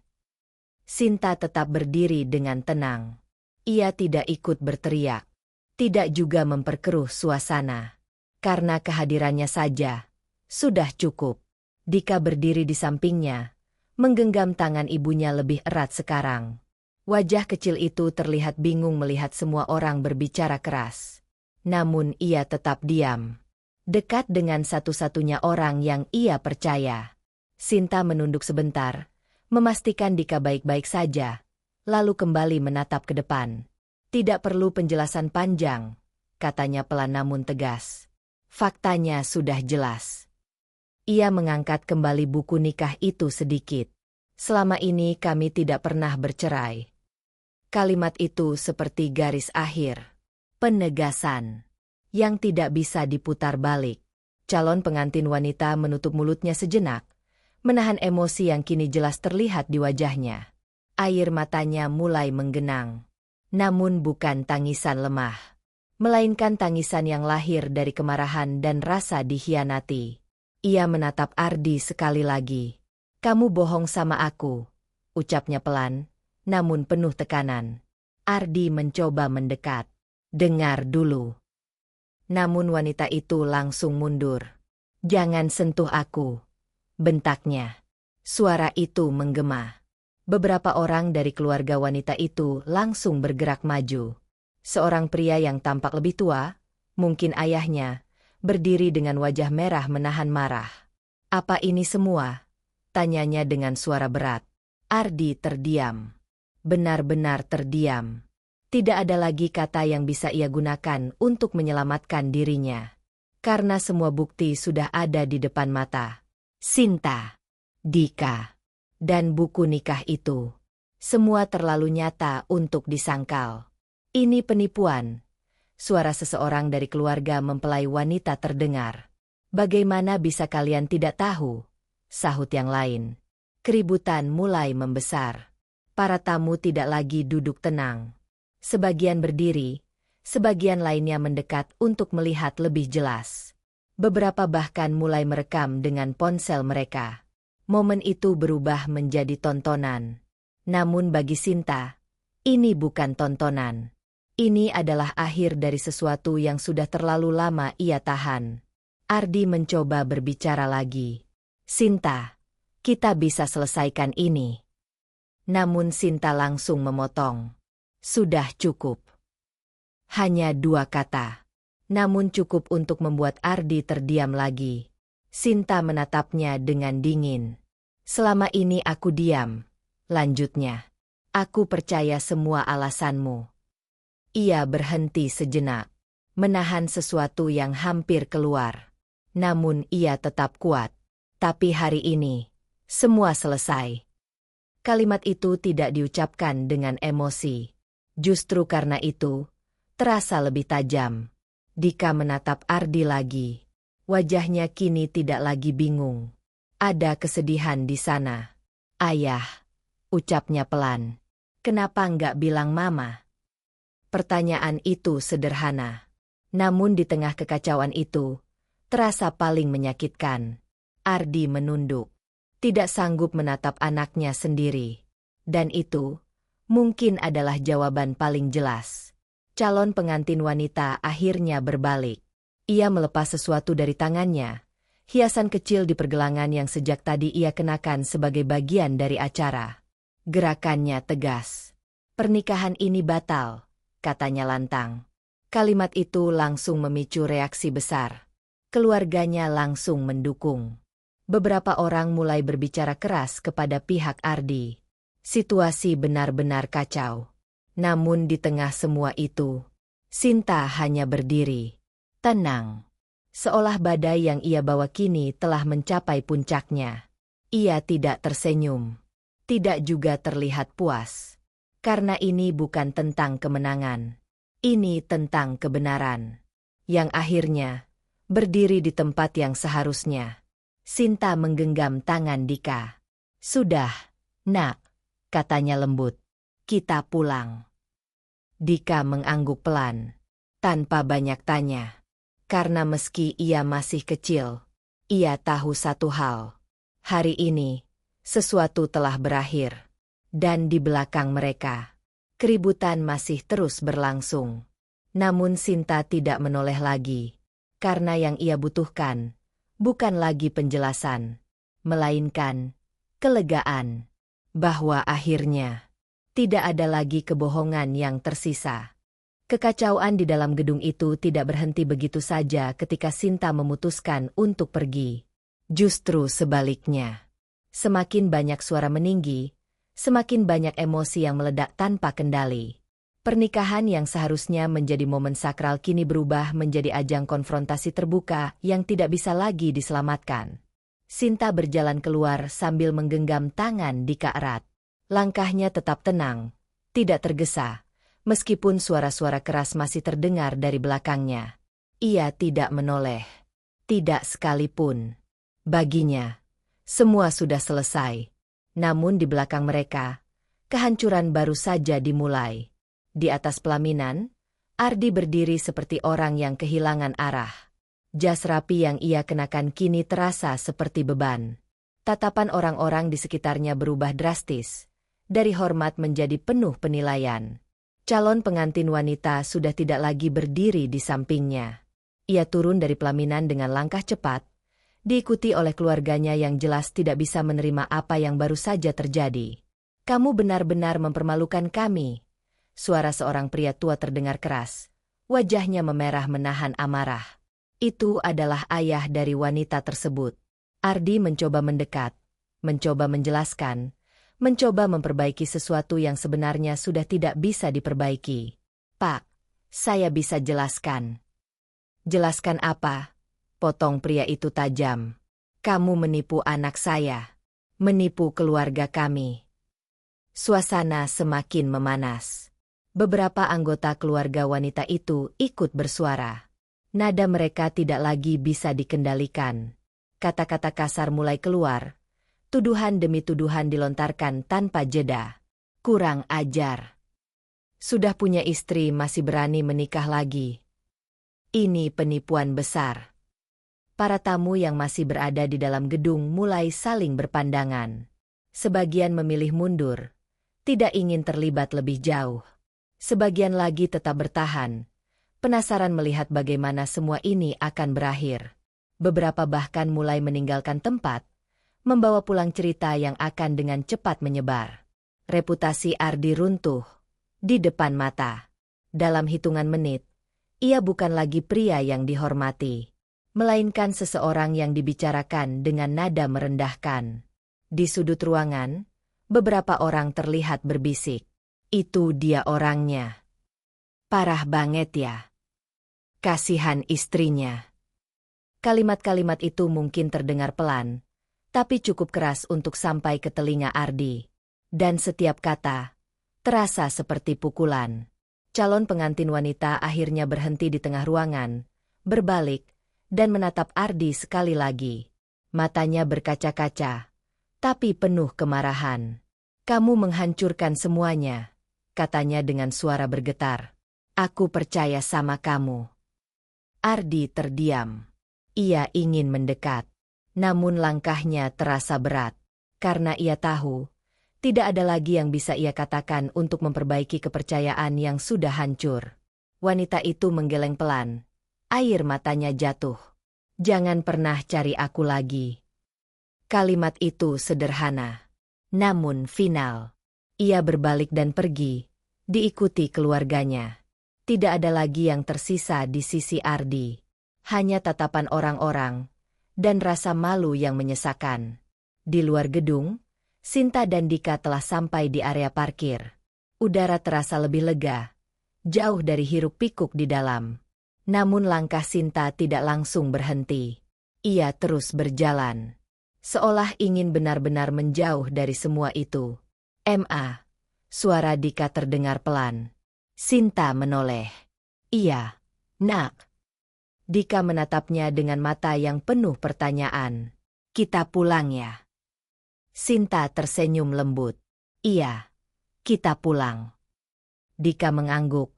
Sinta tetap berdiri dengan tenang. Ia tidak ikut berteriak. Tidak juga memperkeruh suasana. Karena kehadirannya saja, sudah cukup. Dika berdiri di sampingnya, menggenggam tangan ibunya lebih erat sekarang. Wajah kecil itu terlihat bingung melihat semua orang berbicara keras. Namun ia tetap diam. Dekat dengan satu-satunya orang yang ia percaya. Sinta menunduk sebentar, memastikan Dika baik-baik saja, lalu kembali menatap ke depan. Tidak perlu penjelasan panjang, katanya pelan namun tegas. Faktanya sudah jelas. Ia mengangkat kembali buku nikah itu sedikit. Selama ini kami tidak pernah bercerai. Kalimat itu seperti garis akhir. Penegasan. Yang tidak bisa diputar balik. Calon pengantin wanita menutup mulutnya sejenak, menahan emosi yang kini jelas terlihat di wajahnya. Air matanya mulai menggenang. Namun bukan tangisan lemah. Melainkan tangisan yang lahir dari kemarahan dan rasa dikhianati. Ia menatap Ardi sekali lagi. Kamu bohong sama aku, ucapnya pelan, namun penuh tekanan. Ardi mencoba mendekat. Dengar dulu. Namun wanita itu langsung mundur. Jangan sentuh aku, bentaknya. Suara itu menggema. Beberapa orang dari keluarga wanita itu langsung bergerak maju. Seorang pria yang tampak lebih tua, mungkin ayahnya, berdiri dengan wajah merah menahan marah. Apa ini semua? Tanyanya dengan suara berat. Ardi terdiam. Benar-benar terdiam. Tidak ada lagi kata yang bisa ia gunakan untuk menyelamatkan dirinya. Karena semua bukti sudah ada di depan mata. Sinta, Dika, dan buku nikah itu. Semua terlalu nyata untuk disangkal. Ini penipuan. Suara seseorang dari keluarga mempelai wanita terdengar. Bagaimana bisa kalian tidak tahu? Sahut yang lain. Keributan mulai membesar. Para tamu tidak lagi duduk tenang. Sebagian berdiri, sebagian lainnya mendekat untuk melihat lebih jelas. Beberapa bahkan mulai merekam dengan ponsel mereka. Momen itu berubah menjadi tontonan. Namun bagi Sinta, ini bukan tontonan. Ini adalah akhir dari sesuatu yang sudah terlalu lama ia tahan. Ardi mencoba berbicara lagi. Sinta, kita bisa selesaikan ini. Namun Sinta langsung memotong. Sudah cukup. Hanya 2 kata. Namun cukup untuk membuat Ardi terdiam lagi. Sinta menatapnya dengan dingin. Selama ini aku diam. Lanjutnya. Aku percaya semua alasanmu. Ia berhenti sejenak. Menahan sesuatu yang hampir keluar. Namun ia tetap kuat. Tapi hari ini, semua selesai. Kalimat itu tidak diucapkan dengan emosi. Justru karena itu, terasa lebih tajam. Dika menatap Ardi lagi. Wajahnya kini tidak lagi bingung. Ada kesedihan di sana. Ayah, ucapnya pelan. Kenapa nggak bilang mama? Pertanyaan itu sederhana. Namun di tengah kekacauan itu, terasa paling menyakitkan. Ardi menunduk. Tidak sanggup menatap anaknya sendiri. Dan itu, mungkin adalah jawaban paling jelas. Calon pengantin wanita akhirnya berbalik. Ia melepas sesuatu dari tangannya. Hiasan kecil di pergelangan yang sejak tadi ia kenakan sebagai bagian dari acara. Gerakannya tegas. Pernikahan ini batal, katanya lantang. Kalimat itu langsung memicu reaksi besar. Keluarganya langsung mendukung. Beberapa orang mulai berbicara keras kepada pihak Ardi. Situasi benar-benar kacau. Namun di tengah semua itu, Sinta hanya berdiri. Tenang. Seolah badai yang ia bawa kini telah mencapai puncaknya. Ia tidak tersenyum. Tidak juga terlihat puas. Karena ini bukan tentang kemenangan. Ini tentang kebenaran. Yang akhirnya, berdiri di tempat yang seharusnya. Sinta menggenggam tangan Dika. Sudah, nak, katanya lembut. Kita pulang. Dika mengangguk pelan. Tanpa banyak tanya. Karena meski ia masih kecil, ia tahu satu hal. Hari ini, sesuatu telah berakhir. Dan di belakang mereka, keributan masih terus berlangsung. Namun Sinta tidak menoleh lagi. Karena yang ia butuhkan, bukan lagi penjelasan, melainkan kelegaan. Bahwa akhirnya, tidak ada lagi kebohongan yang tersisa. Kekacauan di dalam gedung itu tidak berhenti begitu saja ketika Sinta memutuskan untuk pergi. Justru sebaliknya. Semakin banyak suara meninggi, semakin banyak emosi yang meledak tanpa kendali. Pernikahan yang seharusnya menjadi momen sakral kini berubah menjadi ajang konfrontasi terbuka yang tidak bisa lagi diselamatkan. Sinta berjalan keluar sambil menggenggam tangan Dika erat. Langkahnya tetap tenang, tidak tergesa. Meskipun suara-suara keras masih terdengar dari belakangnya. Ia tidak menoleh. Tidak sekalipun. Baginya, semua sudah selesai. Namun di belakang mereka, kehancuran baru saja dimulai. Di atas pelaminan, Ardi berdiri seperti orang yang kehilangan arah. Jas rapi yang ia kenakan kini terasa seperti beban. Tatapan orang-orang di sekitarnya berubah drastis. Dari hormat menjadi penuh penilaian. Calon pengantin wanita sudah tidak lagi berdiri di sampingnya. Ia turun dari pelaminan dengan langkah cepat, diikuti oleh keluarganya yang jelas tidak bisa menerima apa yang baru saja terjadi. Kamu benar-benar mempermalukan kami. Suara seorang pria tua terdengar keras. Wajahnya memerah menahan amarah. Itu adalah ayah dari wanita tersebut. Ardi mencoba mendekat, mencoba menjelaskan, mencoba memperbaiki sesuatu yang sebenarnya sudah tidak bisa diperbaiki. Pak, saya bisa jelaskan. Jelaskan apa? Potong pria itu tajam. Kamu menipu anak saya. Menipu keluarga kami. Suasana semakin memanas. Beberapa anggota keluarga wanita itu ikut bersuara. Nada mereka tidak lagi bisa dikendalikan. Kata-kata kasar mulai keluar. Tuduhan demi tuduhan dilontarkan tanpa jeda. Kurang ajar. Sudah punya istri masih berani menikah lagi. Ini penipuan besar. Para tamu yang masih berada di dalam gedung mulai saling berpandangan. Sebagian memilih mundur. Tidak ingin terlibat lebih jauh. Sebagian lagi tetap bertahan. Penasaran melihat bagaimana semua ini akan berakhir. Beberapa bahkan mulai meninggalkan tempat. Membawa pulang cerita yang akan dengan cepat menyebar. Reputasi Ardi runtuh. Di depan mata. Dalam hitungan menit, ia bukan lagi pria yang dihormati. Melainkan seseorang yang dibicarakan dengan nada merendahkan. Di sudut ruangan, beberapa orang terlihat berbisik. Itu dia orangnya. Parah banget ya. Kasihan istrinya. Kalimat-kalimat itu mungkin terdengar pelan. Tapi cukup keras untuk sampai ke telinga Ardi. Dan setiap kata, terasa seperti pukulan. Calon pengantin wanita akhirnya berhenti di tengah ruangan, berbalik, dan menatap Ardi sekali lagi. Matanya berkaca-kaca, tapi penuh kemarahan. "Kamu menghancurkan semuanya," katanya dengan suara bergetar. "Aku percaya sama kamu." Ardi terdiam. Ia ingin mendekat, namun langkahnya terasa berat, karena ia tahu tidak ada lagi yang bisa ia katakan untuk memperbaiki kepercayaan yang sudah hancur. Wanita itu menggeleng pelan. Air matanya jatuh. "Jangan pernah cari aku lagi." Kalimat itu sederhana, namun final. Ia berbalik dan pergi, diikuti keluarganya. Tidak ada lagi yang tersisa di sisi Ardi. Hanya tatapan orang-orang, dan rasa malu yang menyesakan. Di luar gedung, Sinta dan Dika telah sampai di area parkir. Udara terasa lebih lega, jauh dari hiruk-pikuk di dalam. Namun langkah Sinta tidak langsung berhenti. Ia terus berjalan, seolah ingin benar-benar menjauh dari semua itu. "Ma." Suara Dika terdengar pelan. Sinta menoleh. "Iya, Nak." Dika menatapnya dengan mata yang penuh pertanyaan. "Kita pulang ya?" Sinta tersenyum lembut. "Iya, kita pulang." Dika mengangguk,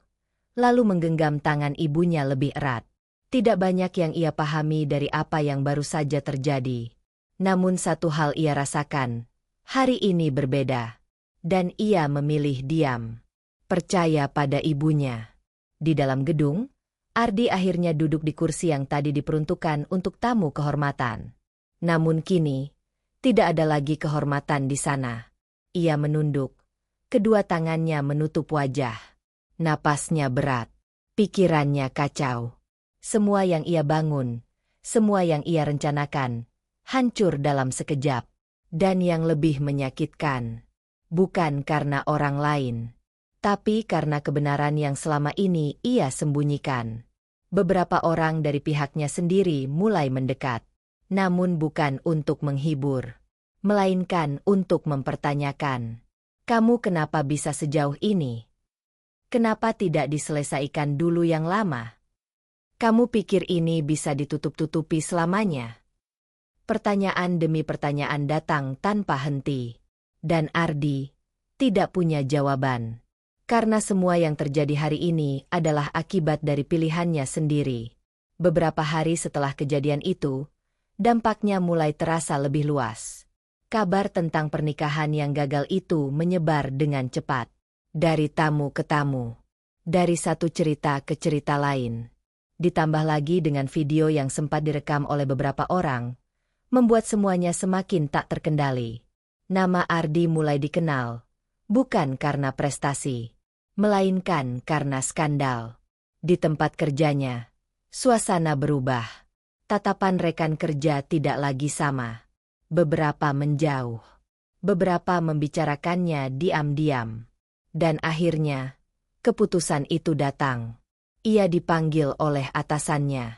lalu menggenggam tangan ibunya lebih erat. Tidak banyak yang ia pahami dari apa yang baru saja terjadi. Namun satu hal ia rasakan, hari ini berbeda. Dan ia memilih diam. Percaya pada ibunya. Di dalam gedung, Ardi akhirnya duduk di kursi yang tadi diperuntukkan untuk tamu kehormatan. Namun kini, tidak ada lagi kehormatan di sana. Ia menunduk, kedua tangannya menutup wajah. Napasnya berat, pikirannya kacau. Semua yang ia bangun, semua yang ia rencanakan, hancur dalam sekejap. Dan yang lebih menyakitkan, bukan karena orang lain, tapi karena kebenaran yang selama ini ia sembunyikan. Beberapa orang dari pihaknya sendiri mulai mendekat, namun bukan untuk menghibur, melainkan untuk mempertanyakan, "Kamu kenapa bisa sejauh ini? Kenapa tidak diselesaikan dulu yang lama? Kamu pikir ini bisa ditutup-tutupi selamanya?" Pertanyaan demi pertanyaan datang tanpa henti. Dan Ardi tidak punya jawaban. Karena semua yang terjadi hari ini adalah akibat dari pilihannya sendiri. Beberapa hari setelah kejadian itu, dampaknya mulai terasa lebih luas. Kabar tentang pernikahan yang gagal itu menyebar dengan cepat. Dari tamu ke tamu. Dari satu cerita ke cerita lain. Ditambah lagi dengan video yang sempat direkam oleh beberapa orang, membuat semuanya semakin tak terkendali. Nama Ardi mulai dikenal, bukan karena prestasi, melainkan karena skandal. Di tempat kerjanya, suasana berubah. Tatapan rekan kerja tidak lagi sama. Beberapa menjauh. Beberapa membicarakannya diam-diam. Dan akhirnya, keputusan itu datang. Ia dipanggil oleh atasannya.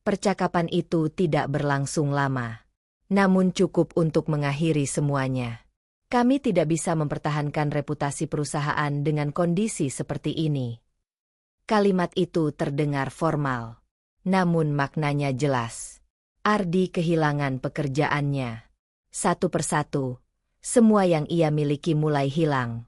Percakapan itu tidak berlangsung lama, namun cukup untuk mengakhiri semuanya. "Kami tidak bisa mempertahankan reputasi perusahaan dengan kondisi seperti ini." Kalimat itu terdengar formal, namun maknanya jelas. Ardi kehilangan pekerjaannya. Satu persatu, semua yang ia miliki mulai hilang.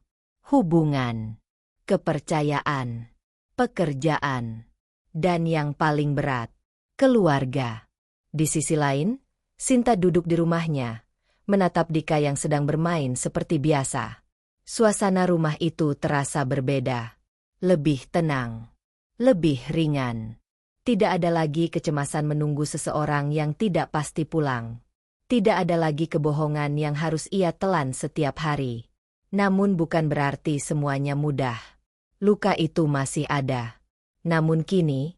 Hubungan, kepercayaan, pekerjaan, dan yang paling berat, keluarga. Di sisi lain, Sinta duduk di rumahnya, menatap Dika yang sedang bermain seperti biasa. Suasana rumah itu terasa berbeda. Lebih tenang. Lebih ringan. Tidak ada lagi kecemasan menunggu seseorang yang tidak pasti pulang. Tidak ada lagi kebohongan yang harus ia telan setiap hari. Namun bukan berarti semuanya mudah. Luka itu masih ada. Namun kini,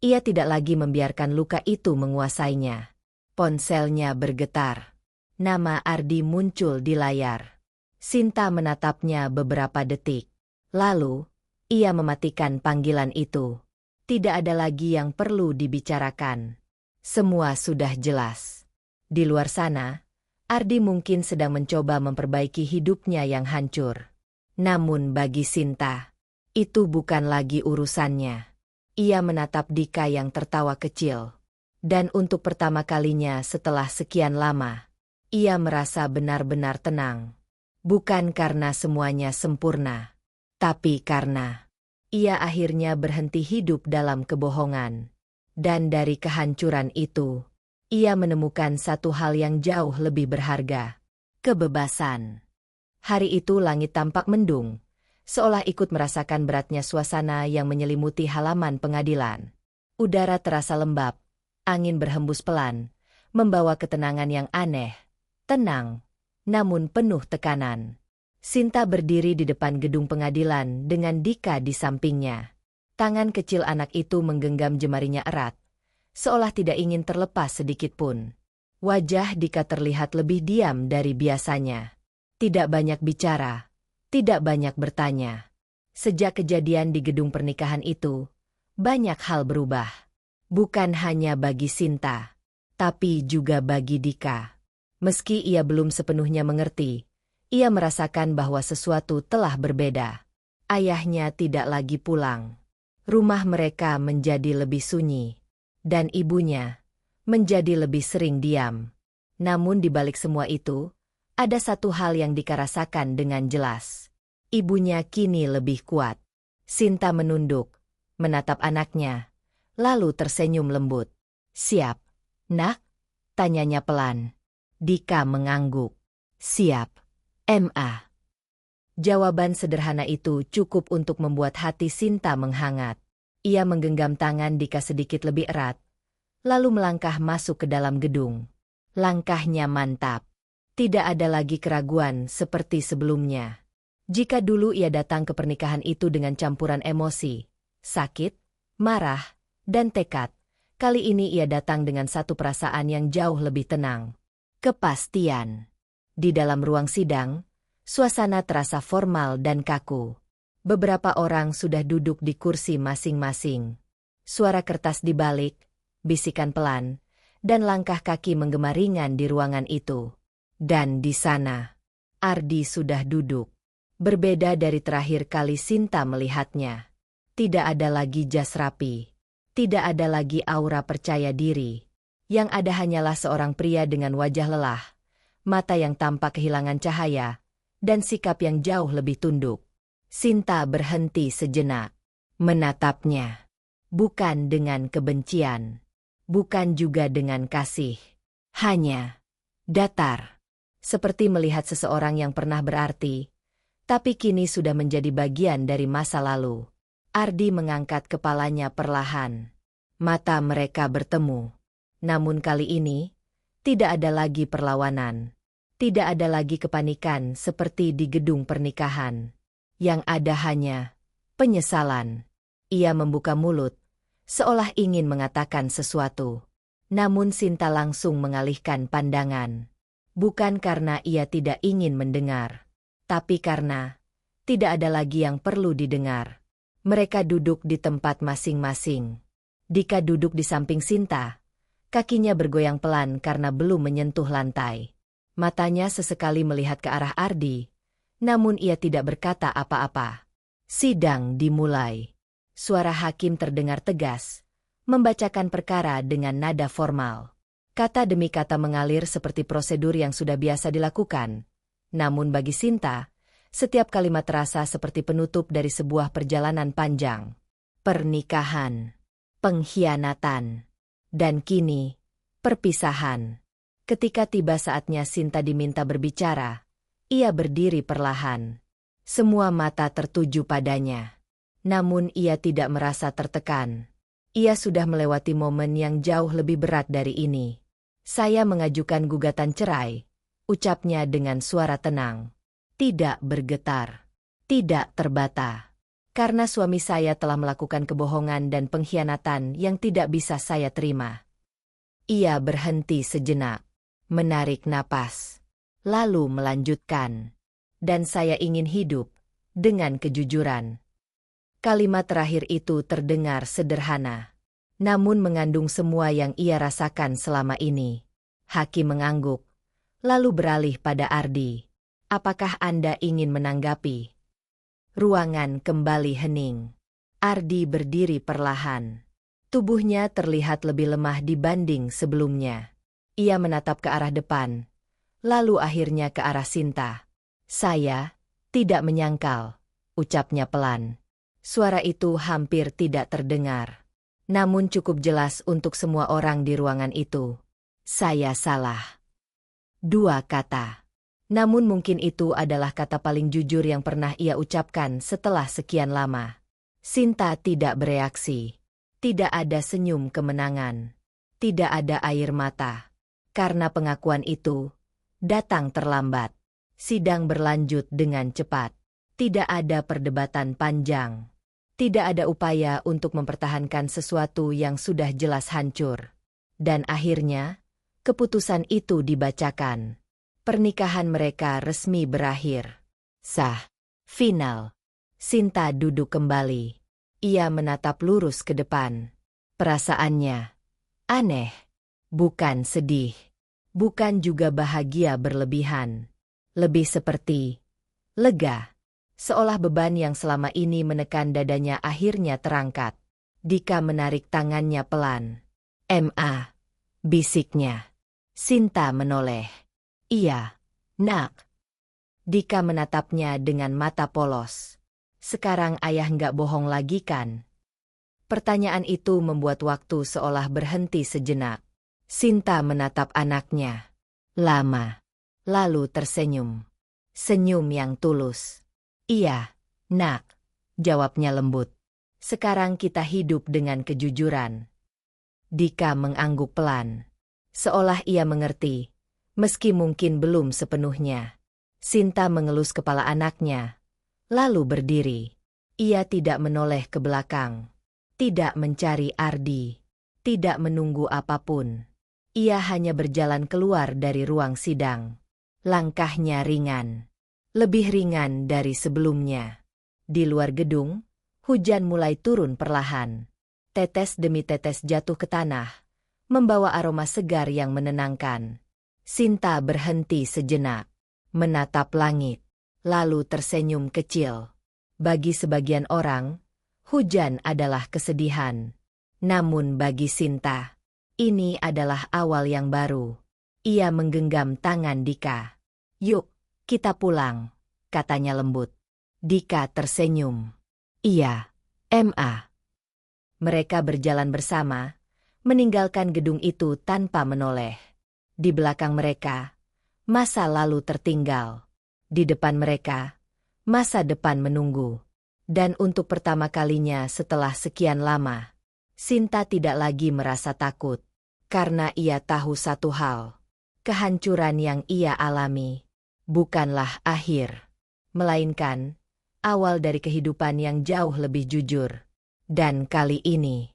ia tidak lagi membiarkan luka itu menguasainya. Ponselnya bergetar. Nama Ardi muncul di layar. Sinta menatapnya beberapa detik. Lalu, ia mematikan panggilan itu. Tidak ada lagi yang perlu dibicarakan. Semua sudah jelas. Di luar sana, Ardi mungkin sedang mencoba memperbaiki hidupnya yang hancur. Namun bagi Sinta, Itu bukan lagi urusannya. Ia menatap Dika yang tertawa kecil. Dan untuk pertama kalinya setelah sekian lama, ia merasa benar-benar tenang. Bukan karena semuanya sempurna, tapi karena ia akhirnya berhenti hidup dalam kebohongan. Dan dari kehancuran itu, ia menemukan satu hal yang jauh lebih berharga: kebebasan. Hari itu langit tampak mendung, seolah ikut merasakan beratnya suasana yang menyelimuti halaman pengadilan. Udara terasa lembab, angin berhembus pelan, membawa ketenangan yang aneh, tenang, namun penuh tekanan. Sinta berdiri di depan gedung pengadilan dengan Dika di sampingnya. Tangan kecil anak itu menggenggam jemarinya erat, seolah tidak ingin terlepas sedikit pun. Wajah Dika terlihat lebih diam dari biasanya. Tidak banyak bicara, tidak banyak bertanya. Sejak kejadian di gedung pernikahan itu, banyak hal berubah. Bukan hanya bagi Sinta, tapi juga bagi Dika. Meski ia belum sepenuhnya mengerti, ia merasakan bahwa sesuatu telah berbeda. Ayahnya tidak lagi pulang. Rumah mereka menjadi lebih sunyi. Dan ibunya menjadi lebih sering diam. Namun di balik semua itu, ada satu hal yang Dika rasakan dengan jelas. Ibunya kini lebih kuat. Sinta menunduk, menatap anaknya, lalu tersenyum lembut. "Siap, Nak?" tanyanya pelan. Dika mengangguk. "Siap, Ma." Jawaban sederhana itu cukup untuk membuat hati Sinta menghangat. Ia menggenggam tangan Dika sedikit lebih erat, lalu melangkah masuk ke dalam gedung. Langkahnya mantap. Tidak ada lagi keraguan seperti sebelumnya. Jika dulu ia datang ke pernikahan itu dengan campuran emosi, sakit, marah, dan tekad, kali ini ia datang dengan satu perasaan yang jauh lebih tenang. Kepastian. Di dalam ruang sidang, suasana terasa formal dan kaku. Beberapa orang sudah duduk di kursi masing-masing. Suara kertas dibalik, bisikan pelan, dan langkah kaki menggema ringan di ruangan itu. Dan di sana, Ardi sudah duduk. Berbeda dari terakhir kali Sinta melihatnya. Tidak ada lagi jas rapi. Tidak ada lagi aura percaya diri. Yang ada hanyalah seorang pria dengan wajah lelah, mata yang tampak kehilangan cahaya, dan sikap yang jauh lebih tunduk. Sinta berhenti sejenak, menatapnya. Bukan dengan kebencian. Bukan juga dengan kasih. Hanya datar. Seperti melihat seseorang yang pernah berarti, tapi kini sudah menjadi bagian dari masa lalu. Ardi mengangkat kepalanya perlahan. Mata mereka bertemu. Namun kali ini, tidak ada lagi perlawanan. Tidak ada lagi kepanikan seperti di gedung pernikahan. Yang ada hanya penyesalan. Ia membuka mulut, seolah ingin mengatakan sesuatu. Namun Sinta langsung mengalihkan pandangan. Bukan karena ia tidak ingin mendengar, tapi karena tidak ada lagi yang perlu didengar. Mereka duduk di tempat masing-masing. Dika duduk di samping Sinta. Kakinya bergoyang pelan karena belum menyentuh lantai. Matanya sesekali melihat ke arah Ardi, namun ia tidak berkata apa-apa. Sidang dimulai. Suara hakim terdengar tegas, membacakan perkara dengan nada formal. Kata demi kata mengalir seperti prosedur yang sudah biasa dilakukan. Namun bagi Sinta, setiap kalimat terasa seperti penutup dari sebuah perjalanan panjang. Pernikahan, pengkhianatan, dan kini, perpisahan. Ketika tiba saatnya Sinta diminta berbicara, ia berdiri perlahan. Semua mata tertuju padanya. Namun ia tidak merasa tertekan. Ia sudah melewati momen yang jauh lebih berat dari ini. "Saya mengajukan gugatan cerai," ucapnya dengan suara tenang. Tidak bergetar. Tidak terbata. Karena suami saya telah melakukan kebohongan dan pengkhianatan yang tidak bisa saya terima. Ia berhenti sejenak, menarik napas, lalu melanjutkan. Dan saya ingin hidup dengan kejujuran. Kalimat terakhir itu terdengar sederhana, namun mengandung semua yang ia rasakan selama ini. Hakim mengangguk, lalu beralih pada Ardi. "Apakah Anda ingin menanggapi?" Ruangan kembali hening. Ardi berdiri perlahan. Tubuhnya terlihat lebih lemah dibanding sebelumnya. Ia menatap ke arah depan, lalu akhirnya ke arah Sinta. "Saya tidak menyangkal," ucapnya pelan. Suara itu hampir tidak terdengar, namun cukup jelas untuk semua orang di ruangan itu. "Saya salah." Dua kata. Namun mungkin itu adalah kata paling jujur yang pernah ia ucapkan setelah sekian lama. Sinta tidak bereaksi. Tidak ada senyum kemenangan. Tidak ada air mata. Karena pengakuan itu datang terlambat. Sidang berlanjut dengan cepat. Tidak ada perdebatan panjang. Tidak ada upaya untuk mempertahankan sesuatu yang sudah jelas hancur. Dan akhirnya, keputusan itu dibacakan. Pernikahan mereka resmi berakhir. Sah. Final. Sinta duduk kembali. Ia menatap lurus ke depan. Perasaannya aneh. Bukan sedih. Bukan juga bahagia berlebihan. Lebih seperti lega. Seolah beban yang selama ini menekan dadanya akhirnya terangkat. Dika menarik tangannya pelan. "Ma," bisiknya. Sinta menoleh. "Iya, nak." Dika menatapnya dengan mata polos. "Sekarang ayah nggak bohong lagi kan?" Pertanyaan itu membuat waktu seolah berhenti sejenak. Sinta menatap anaknya lama, lalu tersenyum. Senyum yang tulus. "Iya, nak," jawabnya lembut. "Sekarang kita hidup dengan kejujuran." Dika mengangguk pelan, seolah ia mengerti, meski mungkin belum sepenuhnya. Sinta mengelus kepala anaknya, lalu berdiri. Ia tidak menoleh ke belakang, tidak mencari Ardi, tidak menunggu apapun. Ia hanya berjalan keluar dari ruang sidang. Langkahnya ringan, lebih ringan dari sebelumnya. Di luar gedung, hujan mulai turun perlahan. Tetes demi tetes jatuh ke tanah, membawa aroma segar yang menenangkan. Sinta berhenti sejenak, menatap langit, lalu tersenyum kecil. Bagi sebagian orang, hujan adalah kesedihan. Namun bagi Sinta, ini adalah awal yang baru. Ia menggenggam tangan Dika. "Yuk, kita pulang," katanya lembut. Dika tersenyum. "Iya, Ma." Mereka berjalan bersama, meninggalkan gedung itu tanpa menoleh. Di belakang mereka, masa lalu tertinggal. Di depan mereka, masa depan menunggu. Dan untuk pertama kalinya setelah sekian lama, Sinta tidak lagi merasa takut. Karena ia tahu satu hal. Kehancuran yang ia alami bukanlah akhir, melainkan awal dari kehidupan yang jauh lebih jujur. Dan kali ini,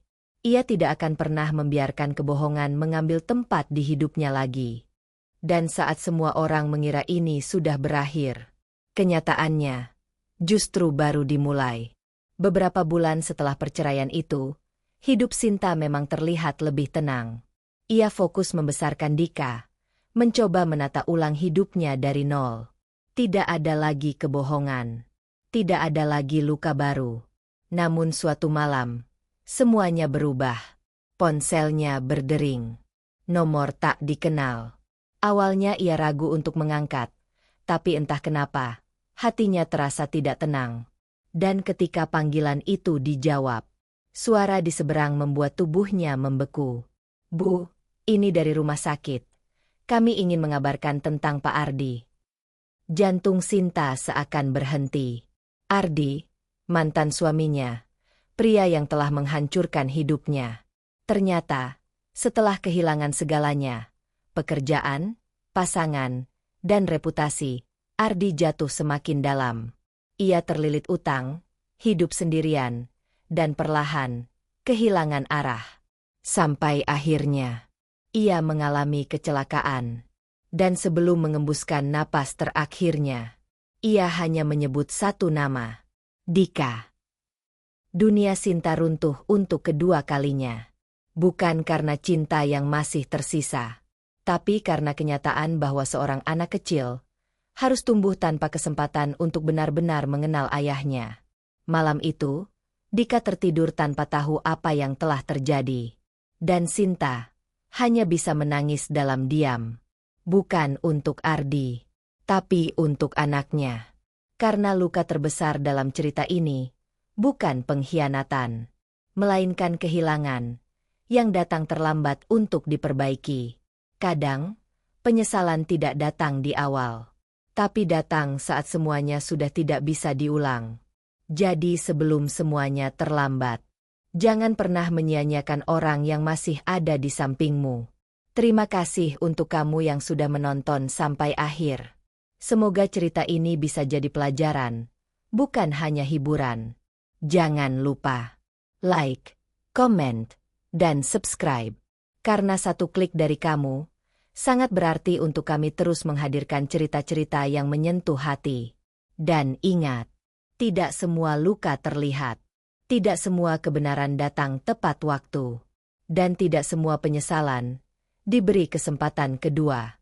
ia tidak akan pernah membiarkan kebohongan mengambil tempat di hidupnya lagi. Dan saat semua orang mengira ini sudah berakhir, kenyataannya justru baru dimulai. Beberapa bulan setelah perceraian itu, hidup Sinta memang terlihat lebih tenang. Ia fokus membesarkan Dika, mencoba menata ulang hidupnya dari nol. Tidak ada lagi kebohongan. Tidak ada lagi luka baru. Namun suatu malam, semuanya berubah. Ponselnya berdering. Nomor tak dikenal. Awalnya ia ragu untuk mengangkat, tapi entah kenapa, hatinya terasa tidak tenang. Dan ketika panggilan itu dijawab, suara di seberang membuat tubuhnya membeku. "Bu, ini dari rumah sakit. Kami ingin mengabarkan tentang Pak Ardi." Jantung Sinta seakan berhenti. Ardi, mantan suaminya, pria yang telah menghancurkan hidupnya. Ternyata, setelah kehilangan segalanya, pekerjaan, pasangan, dan reputasi, Ardi jatuh semakin dalam. Ia terlilit utang, hidup sendirian, dan perlahan kehilangan arah. Sampai akhirnya, ia mengalami kecelakaan. Dan sebelum mengembuskan napas terakhirnya, ia hanya menyebut satu nama, Dika. Dunia Sinta runtuh untuk kedua kalinya. Bukan karena cinta yang masih tersisa, tapi karena kenyataan bahwa seorang anak kecil harus tumbuh tanpa kesempatan untuk benar-benar mengenal ayahnya. Malam itu, Dika tertidur tanpa tahu apa yang telah terjadi. Dan Sinta hanya bisa menangis dalam diam. Bukan untuk Ardi, tapi untuk anaknya. Karena luka terbesar dalam cerita ini bukan pengkhianatan, melainkan kehilangan yang datang terlambat untuk diperbaiki. Kadang, penyesalan tidak datang di awal, tapi datang saat semuanya sudah tidak bisa diulang. Jadi sebelum semuanya terlambat, jangan pernah menyia-nyiakan orang yang masih ada di sampingmu. Terima kasih untuk kamu yang sudah menonton sampai akhir. Semoga cerita ini bisa jadi pelajaran, bukan hanya hiburan. Jangan lupa like, comment, dan subscribe. Karena satu klik dari kamu sangat berarti untuk kami terus menghadirkan cerita-cerita yang menyentuh hati. Dan ingat, tidak semua luka terlihat. Tidak semua kebenaran datang tepat waktu. Dan tidak semua penyesalan diberi kesempatan kedua.